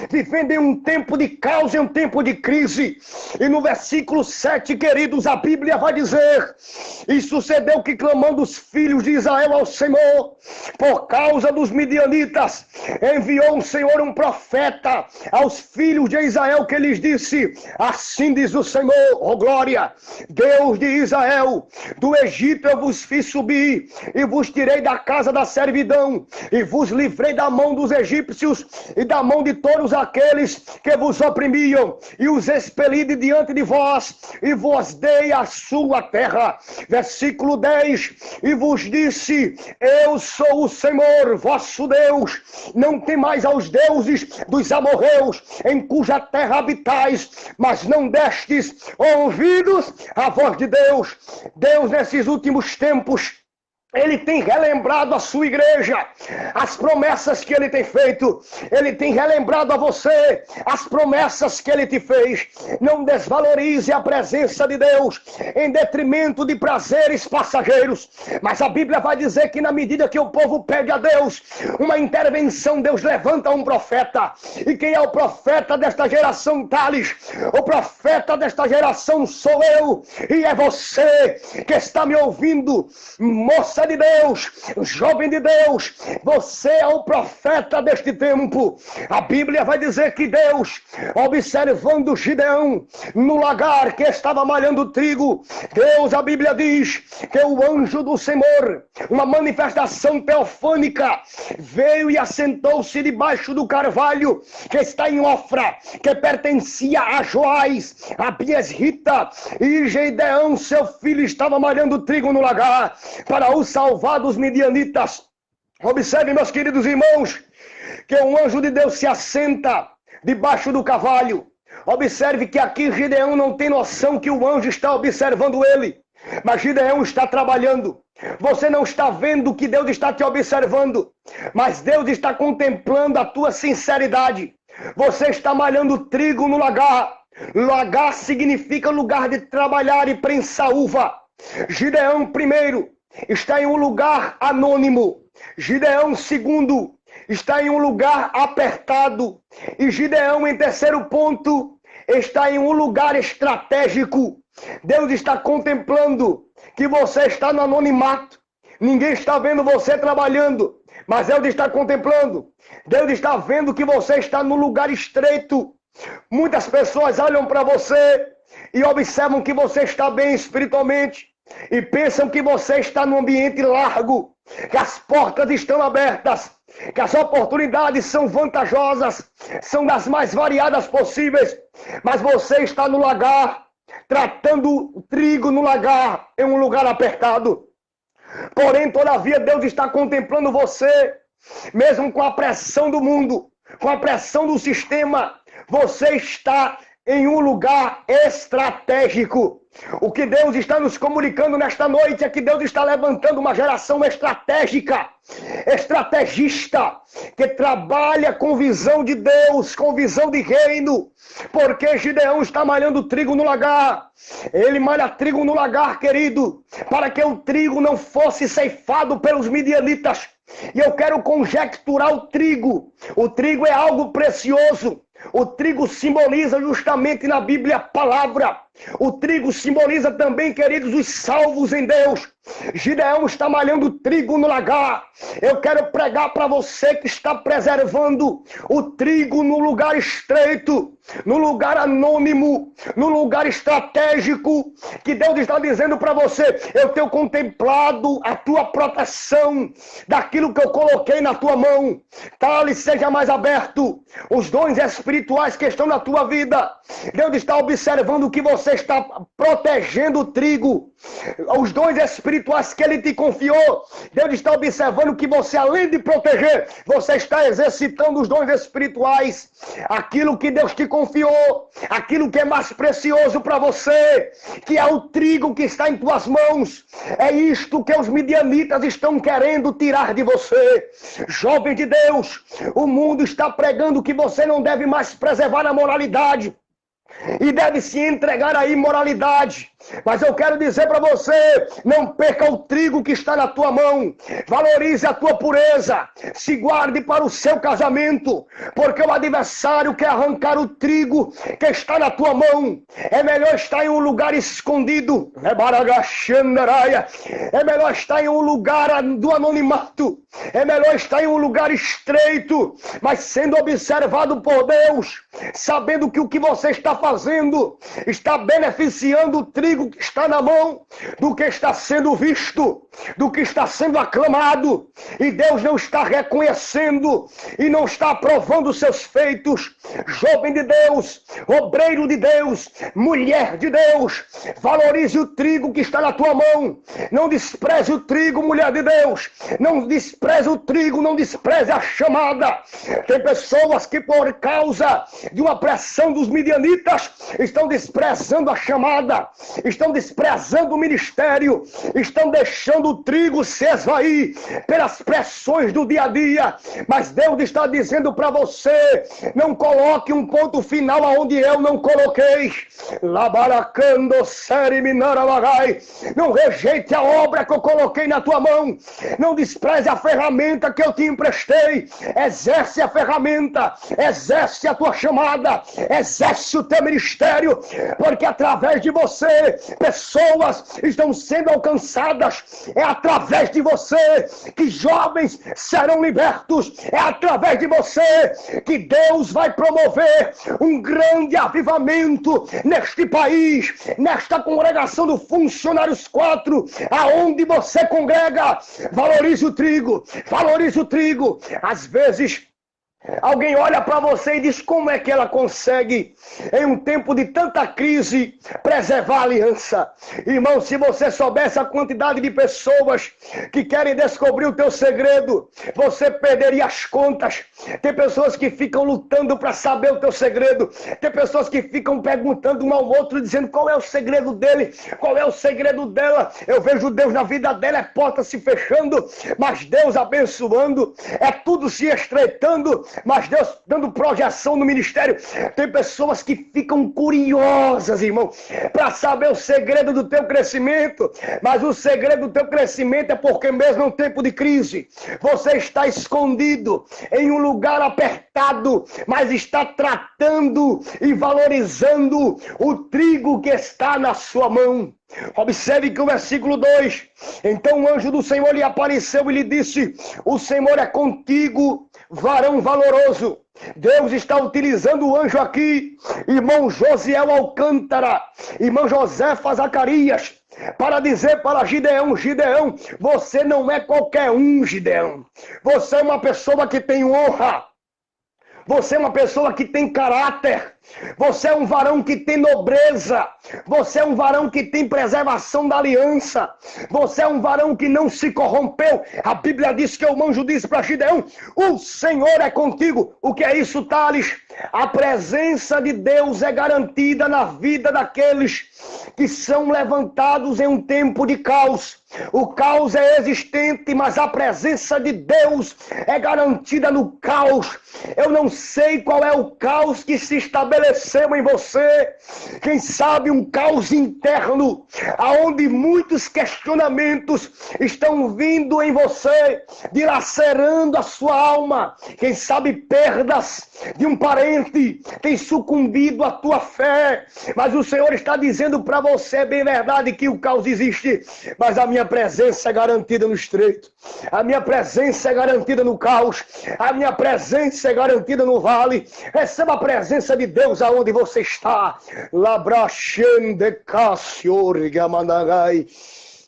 vivendo em um tempo de caos, em um tempo de crise. E no versículo 7, queridos, a Bíblia vai dizer: e sucedeu que, clamando os filhos de Israel ao Senhor, por causa dos midianitas, enviou o Senhor um profeta aos filhos de Israel, que lhes disse: assim diz o Senhor, ó glória, Deus de Israel, do Egito eu vos fiz subir, e vos tirei da casa da servidão, e vos livrei da mão dos egípcios, e da mão de todos aqueles que vos oprimiam, e os expeli de diante de vós, e vos dei a sua terra. Versículo 10, e vos disse: eu sou o Senhor, vosso Deus, não temais aos deuses dos amorreus, em cuja terra habitais, mas não destes ouvidos à voz de Deus. Deus, nesses últimos tempos, Ele tem relembrado a sua igreja, as promessas que Ele tem feito. Ele tem relembrado a você as promessas que Ele te fez. Não desvalorize a presença de Deus em detrimento de prazeres passageiros. Mas a Bíblia vai dizer que na medida que o povo pede a Deus uma intervenção, Deus levanta um profeta. E quem é o profeta desta geração, Thales? O profeta desta geração sou eu e é você que está me ouvindo, moça de Deus, jovem de Deus. Você é o profeta deste tempo. A Bíblia vai dizer que Deus, observando Gideão no lagar que estava malhando trigo, Deus, a Bíblia diz que o anjo do Senhor, uma manifestação teofânica, veio e assentou-se debaixo do carvalho que está em Ofra, que pertencia a Joás, a Biesrita, e Gideão, seu filho, estava malhando trigo no lagar para o salvar dos midianitas. Observe, meus queridos irmãos, que um anjo de Deus se assenta debaixo do carvalho. Observe que aqui Gideão não tem noção que o anjo está observando ele, mas Gideão está trabalhando. Você não está vendo que Deus está te observando, mas Deus está contemplando a tua sinceridade. Você está malhando trigo no lagar. Lagar significa lugar de trabalhar e prensar uva. Gideão, primeiro, está em um lugar anônimo. Gideão, segundo, está em um lugar apertado. E Gideão, em terceiro ponto, está em um lugar estratégico. Deus está contemplando que você está no anonimato. Ninguém está vendo você trabalhando, mas Deus está contemplando. Deus está vendo que você está no lugar estreito. Muitas pessoas olham para você e observam que você está bem espiritualmente e pensam que você está num ambiente largo, que as portas estão abertas, que as oportunidades são vantajosas, são das mais variadas possíveis, mas você está no lagar, tratando o trigo no lagar, em um lugar apertado. Porém, todavia, Deus está contemplando você, mesmo com a pressão do mundo, com a pressão do sistema. Você está em um lugar estratégico. O que Deus está nos comunicando nesta noite é que Deus está levantando uma geração estratégica, estrategista, que trabalha com visão de Deus, com visão de reino. Porque Gideão está malhando trigo no lagar. Ele malha trigo no lagar, querido, para que o trigo não fosse ceifado pelos midianitas. E eu quero conjecturar o trigo. O trigo é algo precioso. O trigo simboliza justamente na Bíblia a palavra. O trigo simboliza também, queridos, os salvos em Deus. Gideão está malhando trigo no lagar. Eu quero pregar para você que está preservando o trigo no lugar estreito, no lugar anônimo, no lugar estratégico, que Deus está dizendo para você: eu tenho contemplado a tua proteção daquilo que eu coloquei na tua mão. Thales, seja mais aberto. Os dons espirituais que estão na tua vida, Deus está observando que você você está protegendo o trigo, os dons espirituais que Ele te confiou. Deus está observando que você, além de proteger, você está exercitando os dons espirituais. Aquilo que Deus te confiou, aquilo que é mais precioso para você, que é o trigo que está em tuas mãos. É isto que os midianitas estão querendo tirar de você. Jovem de Deus, o mundo está pregando que você não deve mais preservar a moralidade e deve se entregar à imoralidade. Mas eu quero dizer para você, não perca o trigo que está na tua mão. Valorize a tua pureza. Se guarde para o seu casamento, porque o adversário quer arrancar o trigo que está na tua mão. É melhor estar em um lugar escondido. É melhor estar em um lugar do anonimato. É melhor estar em um lugar estreito, mas sendo observado por Deus, sabendo que o que você está fazendo está beneficiando o trigo que está na mão, do que está sendo visto, do que está sendo aclamado, e Deus não está reconhecendo e não está aprovando os seus feitos. Jovem de Deus, obreiro de Deus, mulher de Deus, valorize o trigo que está na tua mão. Não despreze o trigo, mulher de Deus. Não despreze o trigo, não despreze a chamada. Tem pessoas que por causa de uma pressão dos midianitas estão desprezando a chamada, estão desprezando o ministério, estão deixando o trigo se esvair pelas pressões do dia a dia. Mas Deus está dizendo para você, não coloque um ponto final aonde eu não coloquei. Labaracando seriminarabagai. Não rejeite a obra que eu coloquei na tua mão. Não despreze a ferramenta que eu te emprestei. Exerce a ferramenta, exerce a tua chamada, exerce o teu ministério, porque através de você pessoas estão sendo alcançadas. É através de você que jovens serão libertos. É através de você que Deus vai promover um grande avivamento neste país, nesta congregação do Funcionários 4, aonde você congrega. Valorize o trigo, valorize o trigo. Às vezes alguém olha para você e diz, como é que ela consegue, em um tempo de tanta crise, preservar a aliança? Irmão, se você soubesse a quantidade de pessoas que querem descobrir o teu segredo, você perderia as contas. Tem pessoas que ficam lutando para saber o teu segredo. Tem pessoas que ficam perguntando um ao outro, dizendo qual é o segredo dele, qual é o segredo dela. Eu vejo Deus na vida dela, é porta se fechando, mas Deus abençoando, é tudo se estreitando, mas Deus dando projeção no ministério. Tem pessoas que ficam curiosas, irmão, para saber o segredo do teu crescimento. Mas o segredo do teu crescimento é porque mesmo em um tempo de crise, você está escondido em um lugar apertado, mas está tratando e valorizando o trigo que está na sua mão. Observe que o versículo 2, então o anjo do Senhor lhe apareceu e lhe disse, o Senhor é contigo, varão valoroso. Deus está utilizando o anjo aqui, irmão Josiel Alcântara, irmão Josefa Zacarias, para dizer para Gideão, Gideão, você não é qualquer um, Gideão. Você é uma pessoa que tem honra. Você é uma pessoa que tem caráter. Você é um varão que tem nobreza. Você é um varão que tem preservação da aliança. Você é um varão que não se corrompeu. A Bíblia diz que o anjo disse para Gideão, o Senhor é contigo. O que é isso, Thales? A presença de Deus é garantida na vida daqueles que são levantados em um tempo de caos. O caos é existente, mas a presença de Deus é garantida no caos. Eu não sei qual é o caos que se estabeleceu em você. Quem sabe um caos interno, aonde muitos questionamentos estão vindo em você, dilacerando a sua alma. Quem sabe perdas de um parente tem sucumbido à tua fé. Mas o Senhor está dizendo para você, é bem verdade que o caos existe, mas a minha presença é garantida no estreito. A minha presença é garantida no caos. A minha presença é garantida no vale. Receba a presença de Deus aonde você está. Labrachende Cassiorga Mandagai.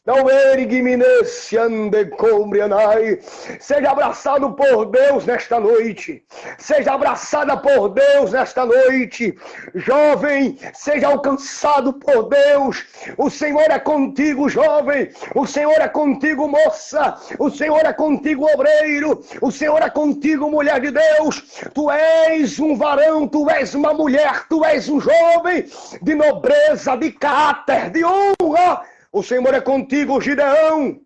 Não ergue-me se ande combrianai. Seja abraçado por Deus nesta noite. Seja abraçada por Deus nesta noite. Jovem, seja alcançado por Deus. O Senhor é contigo, jovem. O Senhor é contigo, moça. O Senhor é contigo, obreiro. O Senhor é contigo, mulher de Deus. Tu és um varão, tu és uma mulher, tu és um jovem de nobreza, de caráter, de honra. O Senhor é contigo, Gideão.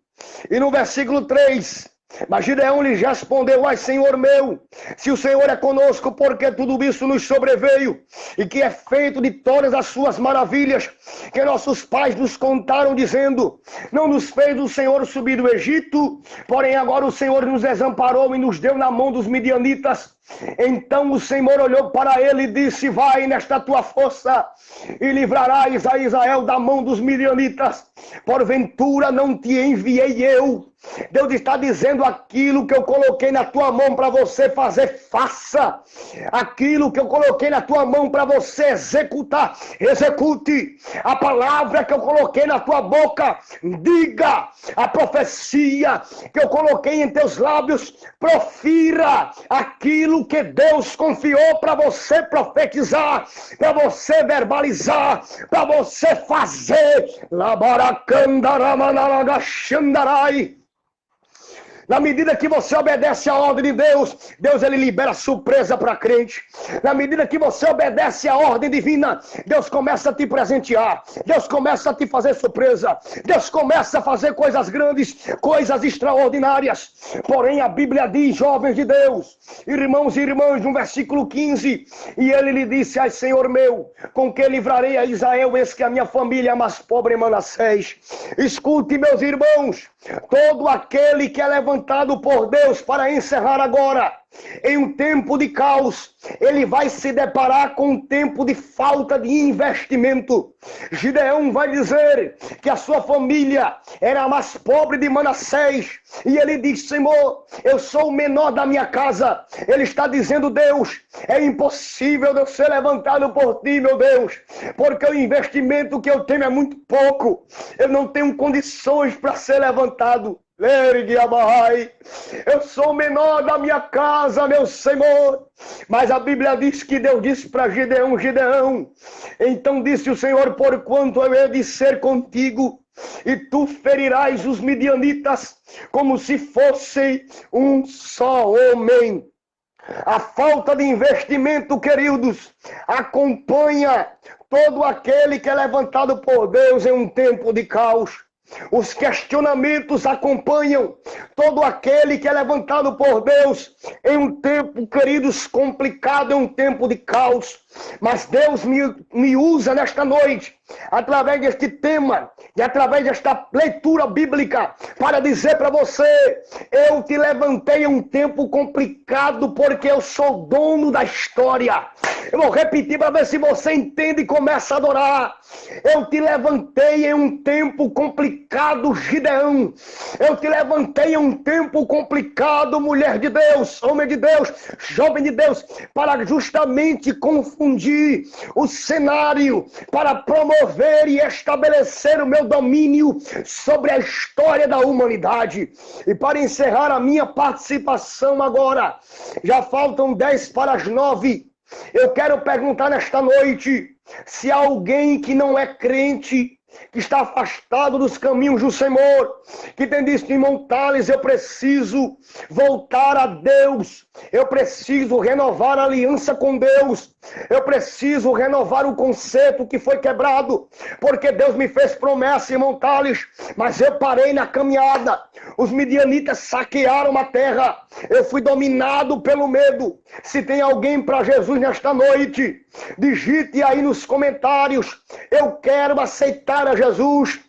E no versículo 3, mas Gideão lhe respondeu: ai, Senhor meu, se o Senhor é conosco, porque tudo isso nos sobreveio, e que é feito de todas as suas maravilhas, que nossos pais nos contaram, dizendo: não nos fez o Senhor subir do Egito, porém agora o Senhor nos desamparou e nos deu na mão dos midianitas. Então o Senhor olhou para ele e disse: vai nesta tua força e livrarás a Israel da mão dos midianitas. Porventura não te enviei eu? Deus está dizendo: aquilo que eu coloquei na tua mão para você fazer, faça. Aquilo que eu coloquei na tua mão para você executar, execute. A palavra que eu coloquei na tua boca, diga. A profecia que eu coloquei em teus lábios, profira. Aquilo que Deus confiou para você profetizar, para você verbalizar, para você fazer. Labaracandaramanagashandarai. Na medida que você obedece à ordem de Deus, Deus ele libera surpresa para crente. Na medida que você obedece à ordem divina, Deus começa a te presentear. Deus começa a te fazer surpresa. Deus começa a fazer coisas grandes, coisas extraordinárias. Porém, a Bíblia diz, jovens de Deus, irmãos e irmãs, no versículo 15, e ele lhe disse: ai, Senhor meu, com que livrarei a Israel, eis que a minha família é mais pobre em Manassés. Escute, meus irmãos, todo aquele que é levantado por Deus para encerrar agora, em um tempo de caos, ele vai se deparar com um tempo de falta de investimento. Gideão vai dizer que a sua família era a mais pobre de Manassés, e ele diz: Senhor, eu sou o menor da minha casa. Ele está dizendo: Deus, é impossível eu ser levantado por ti, meu Deus, porque o investimento que eu tenho é muito pouco. Eu não tenho condições para ser levantado. Eu sou o menor da minha casa, meu Senhor. Mas a Bíblia diz que Deus disse para Gideão: Gideão, então disse o Senhor: porquanto eu hei de ser contigo, e tu ferirás os midianitas como se fosse um só homem. A falta de investimento, queridos, acompanha todo aquele que é levantado por Deus em um tempo de caos. Os questionamentos acompanham todo aquele que é levantado por Deus em um tempo, queridos, complicado, em um tempo de caos. Mas Deus me usa nesta noite, através deste tema e através desta leitura bíblica, para dizer para você: eu te levantei em um tempo complicado, porque eu sou dono da história. Eu vou repetir para ver se você entende e começa a adorar. Eu te levantei em um tempo complicado, Gideão. Eu te levantei em um tempo complicado, mulher de Deus, homem de Deus, jovem de Deus, para justamente confundir o cenário, para promover e estabelecer o meu domínio sobre a história da humanidade. E para encerrar a minha participação agora, já faltam 10 para as 9. Eu quero perguntar nesta noite se alguém que não é crente, que está afastado dos caminhos do Senhor, que tem dito: irmão Thales, eu preciso voltar a Deus, eu preciso renovar a aliança com Deus, eu preciso renovar o conceito que foi quebrado, porque Deus me fez promessa, irmão Thales, mas eu parei na caminhada. Os midianitas saquearam a terra, eu fui dominado pelo medo. Se tem alguém para Jesus nesta noite, digite aí nos comentários: eu quero aceitar a Jesus.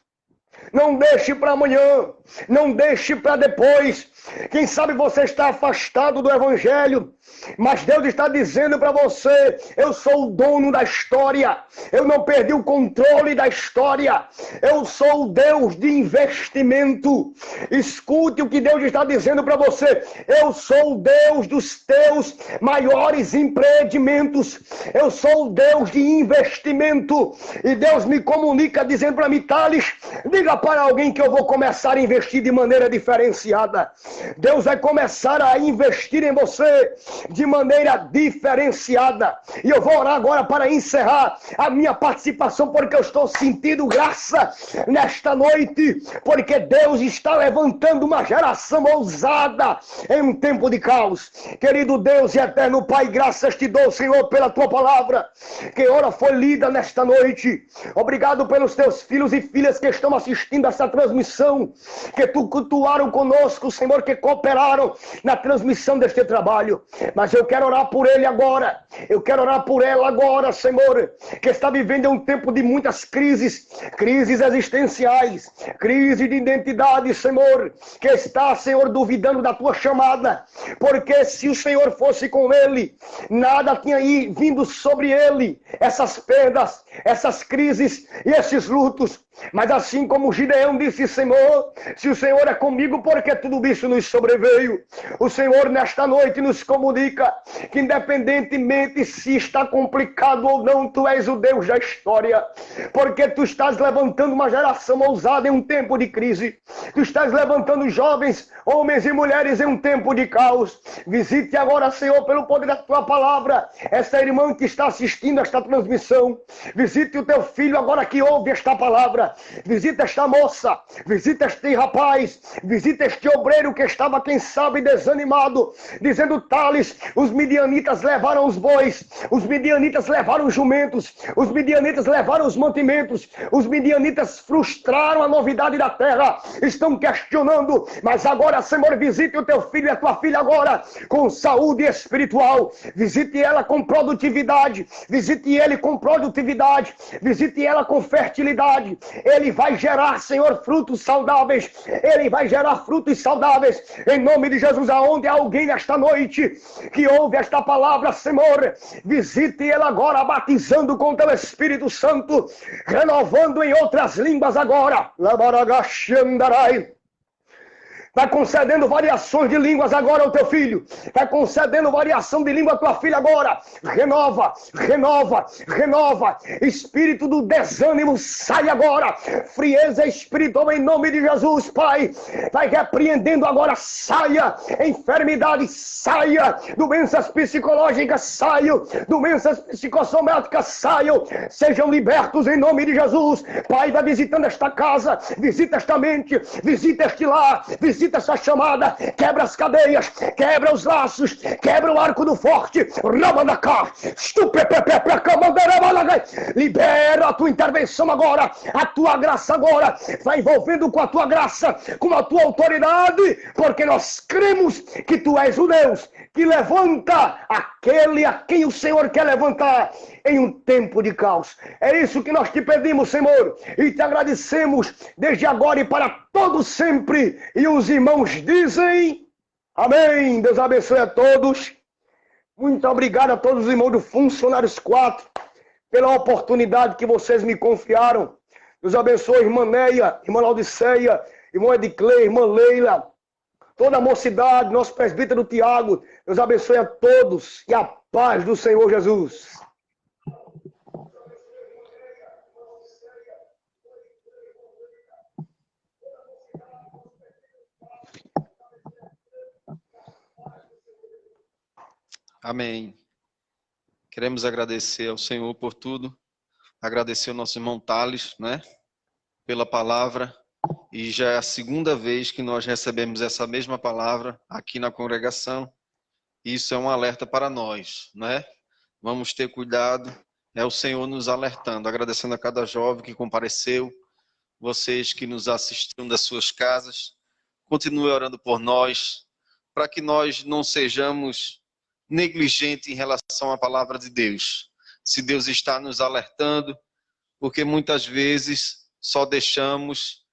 Não deixe para amanhã. Não deixe para depois. Quem sabe você está afastado do Evangelho, mas Deus está dizendo para você: eu sou o dono da história, eu não perdi o controle da história, eu sou o Deus de investimento. Escute o que Deus está dizendo para você: eu sou o Deus dos teus maiores empreendimentos, eu sou o Deus de investimento. E Deus me comunica dizendo para mim: Thales, diga para alguém que eu vou começar a investir de maneira diferenciada. Deus vai começar a investir em você de maneira diferenciada. E eu vou orar agora para encerrar a minha participação, porque eu estou sentindo graça nesta noite, porque Deus está levantando uma geração ousada em um tempo de caos. Querido Deus e eterno Pai, graças te dou, Senhor, pela tua palavra, que ora foi lida nesta noite. Obrigado pelos teus filhos e filhas que estão assistindo essa transmissão, que tu cultuaram conosco, Senhor, que cooperaram na transmissão deste trabalho. Mas eu quero orar por ele agora, eu quero orar por ela agora, Senhor, que está vivendo um tempo de muitas crises, crises existenciais, crise de identidade, Senhor, que está, Senhor, duvidando da tua chamada, porque se o Senhor fosse com ele, nada tinha vindo sobre ele, essas perdas, essas crises e esses lutos. Mas assim como Gideão disse: Senhor, se o Senhor é comigo, porque tudo isso nos sobreveio? O Senhor nesta noite nos comunica que independentemente se está complicado ou não, tu és o Deus da história, porque tu estás levantando uma geração ousada em um tempo de crise, tu estás levantando jovens, homens e mulheres em um tempo de caos. Visite agora, Senhor, pelo poder da tua palavra, essa irmã que está assistindo esta transmissão. Visite o teu filho agora que ouve esta palavra. Visita esta moça, visita este rapaz, visita este obreiro que estava, quem sabe, desanimado, dizendo: Thales, os midianitas levaram os bois, os midianitas levaram os jumentos, os midianitas levaram os mantimentos, os midianitas frustraram a novidade da terra, estão questionando. Mas agora, Senhor, visite o teu filho e a tua filha agora com saúde espiritual, visite ela com produtividade, visite ele com produtividade, visite ela com fertilidade. Ele vai gerar, Senhor, frutos saudáveis. Ele vai gerar frutos saudáveis. Em nome de Jesus, aonde há alguém nesta noite que ouve esta palavra, Senhor, visite ele agora, batizando com teu Espírito Santo, renovando em outras línguas agora. Labaragaxandarai. Vai concedendo variações de línguas agora ao teu filho. Vai concedendo variação de língua à tua filha agora. Renova, renova, renova. Espírito do desânimo, sai agora. Frieza espiritual em nome de Jesus, Pai. Vai repreendendo agora, saia. Enfermidade, saia. Doenças psicológicas, saiam. Doenças psicossomáticas, saiam. Sejam libertos em nome de Jesus. Pai, vai visitando esta casa. Visita esta mente. Visita este lar. Visita essa chamada, quebra as cadeias, quebra os laços, quebra o arco do forte, libera a tua intervenção agora, a tua graça agora, vai envolvendo com a tua graça, com a tua autoridade, porque nós cremos que tu és o Deus que levanta aquele a quem o Senhor quer levantar em um tempo de caos. É isso que nós te pedimos, Senhor, e te agradecemos desde agora e para todo sempre. E os irmãos dizem amém. Deus abençoe a todos. Muito obrigado a todos os irmãos do Funcionários 4 pela oportunidade que vocês me confiaram. Deus abençoe a irmã Neia, irmã Laudiceia, irmã Ediclei, irmã Leila, toda a mocidade, nosso presbítero Tiago. Deus abençoe a todos e a paz do Senhor Jesus. Amém. Queremos agradecer ao Senhor por tudo, agradecer ao nosso irmão Thales, né, pela palavra, e já é a segunda vez que nós recebemos essa mesma palavra aqui na congregação. Isso é um alerta para nós, né? Vamos ter cuidado, é o Senhor nos alertando, agradecendo a cada jovem que compareceu, vocês que nos assistiram das suas casas, continue orando por nós, para que nós não sejamos negligente em relação à palavra de Deus. Se Deus está nos alertando, porque muitas vezes só deixamos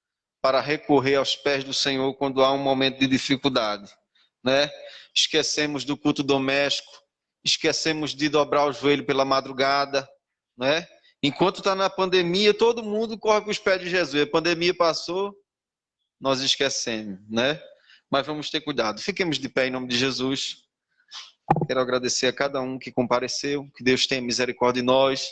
para recorrer aos pés do Senhor quando há um momento de dificuldade, né? Esquecemos do culto doméstico, esquecemos de dobrar o joelho pela madrugada, né? Enquanto está na pandemia, todo mundo corre para os pés de Jesus. A pandemia passou, nós esquecemos, né? Mas vamos ter cuidado. Fiquemos de pé em nome de Jesus. Quero agradecer a cada um que compareceu, que Deus tenha misericórdia de nós,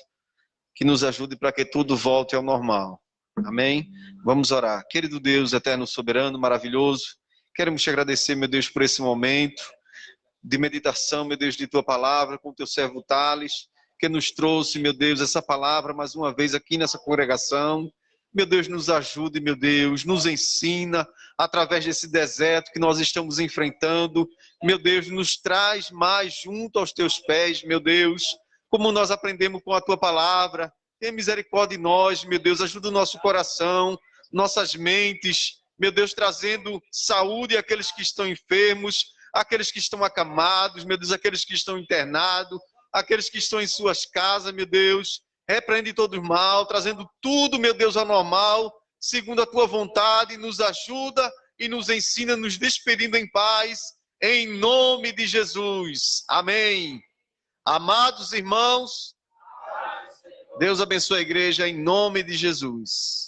que nos ajude para que tudo volte ao normal. Amém? Vamos orar. Querido Deus, eterno, soberano, maravilhoso, queremos te agradecer, meu Deus, por esse momento de meditação, meu Deus, de tua palavra, com o teu servo Thales, que nos trouxe, meu Deus, essa palavra mais uma vez aqui nessa congregação. Meu Deus, nos ajude, meu Deus, nos ensina através desse deserto que nós estamos enfrentando. Meu Deus, nos traz mais junto aos teus pés, meu Deus, como nós aprendemos com a tua palavra. Tenha misericórdia de nós, meu Deus, ajuda o nosso coração, nossas mentes, meu Deus, trazendo saúde àqueles que estão enfermos, àqueles que estão acamados, meu Deus, àqueles que estão internados, àqueles que estão em suas casas, meu Deus. Repreende todo o mal, trazendo tudo, meu Deus, ao normal, segundo a tua vontade, nos ajuda e nos ensina, nos despedindo em paz, em nome de Jesus. Amém. Amados irmãos, Deus abençoe a igreja em nome de Jesus.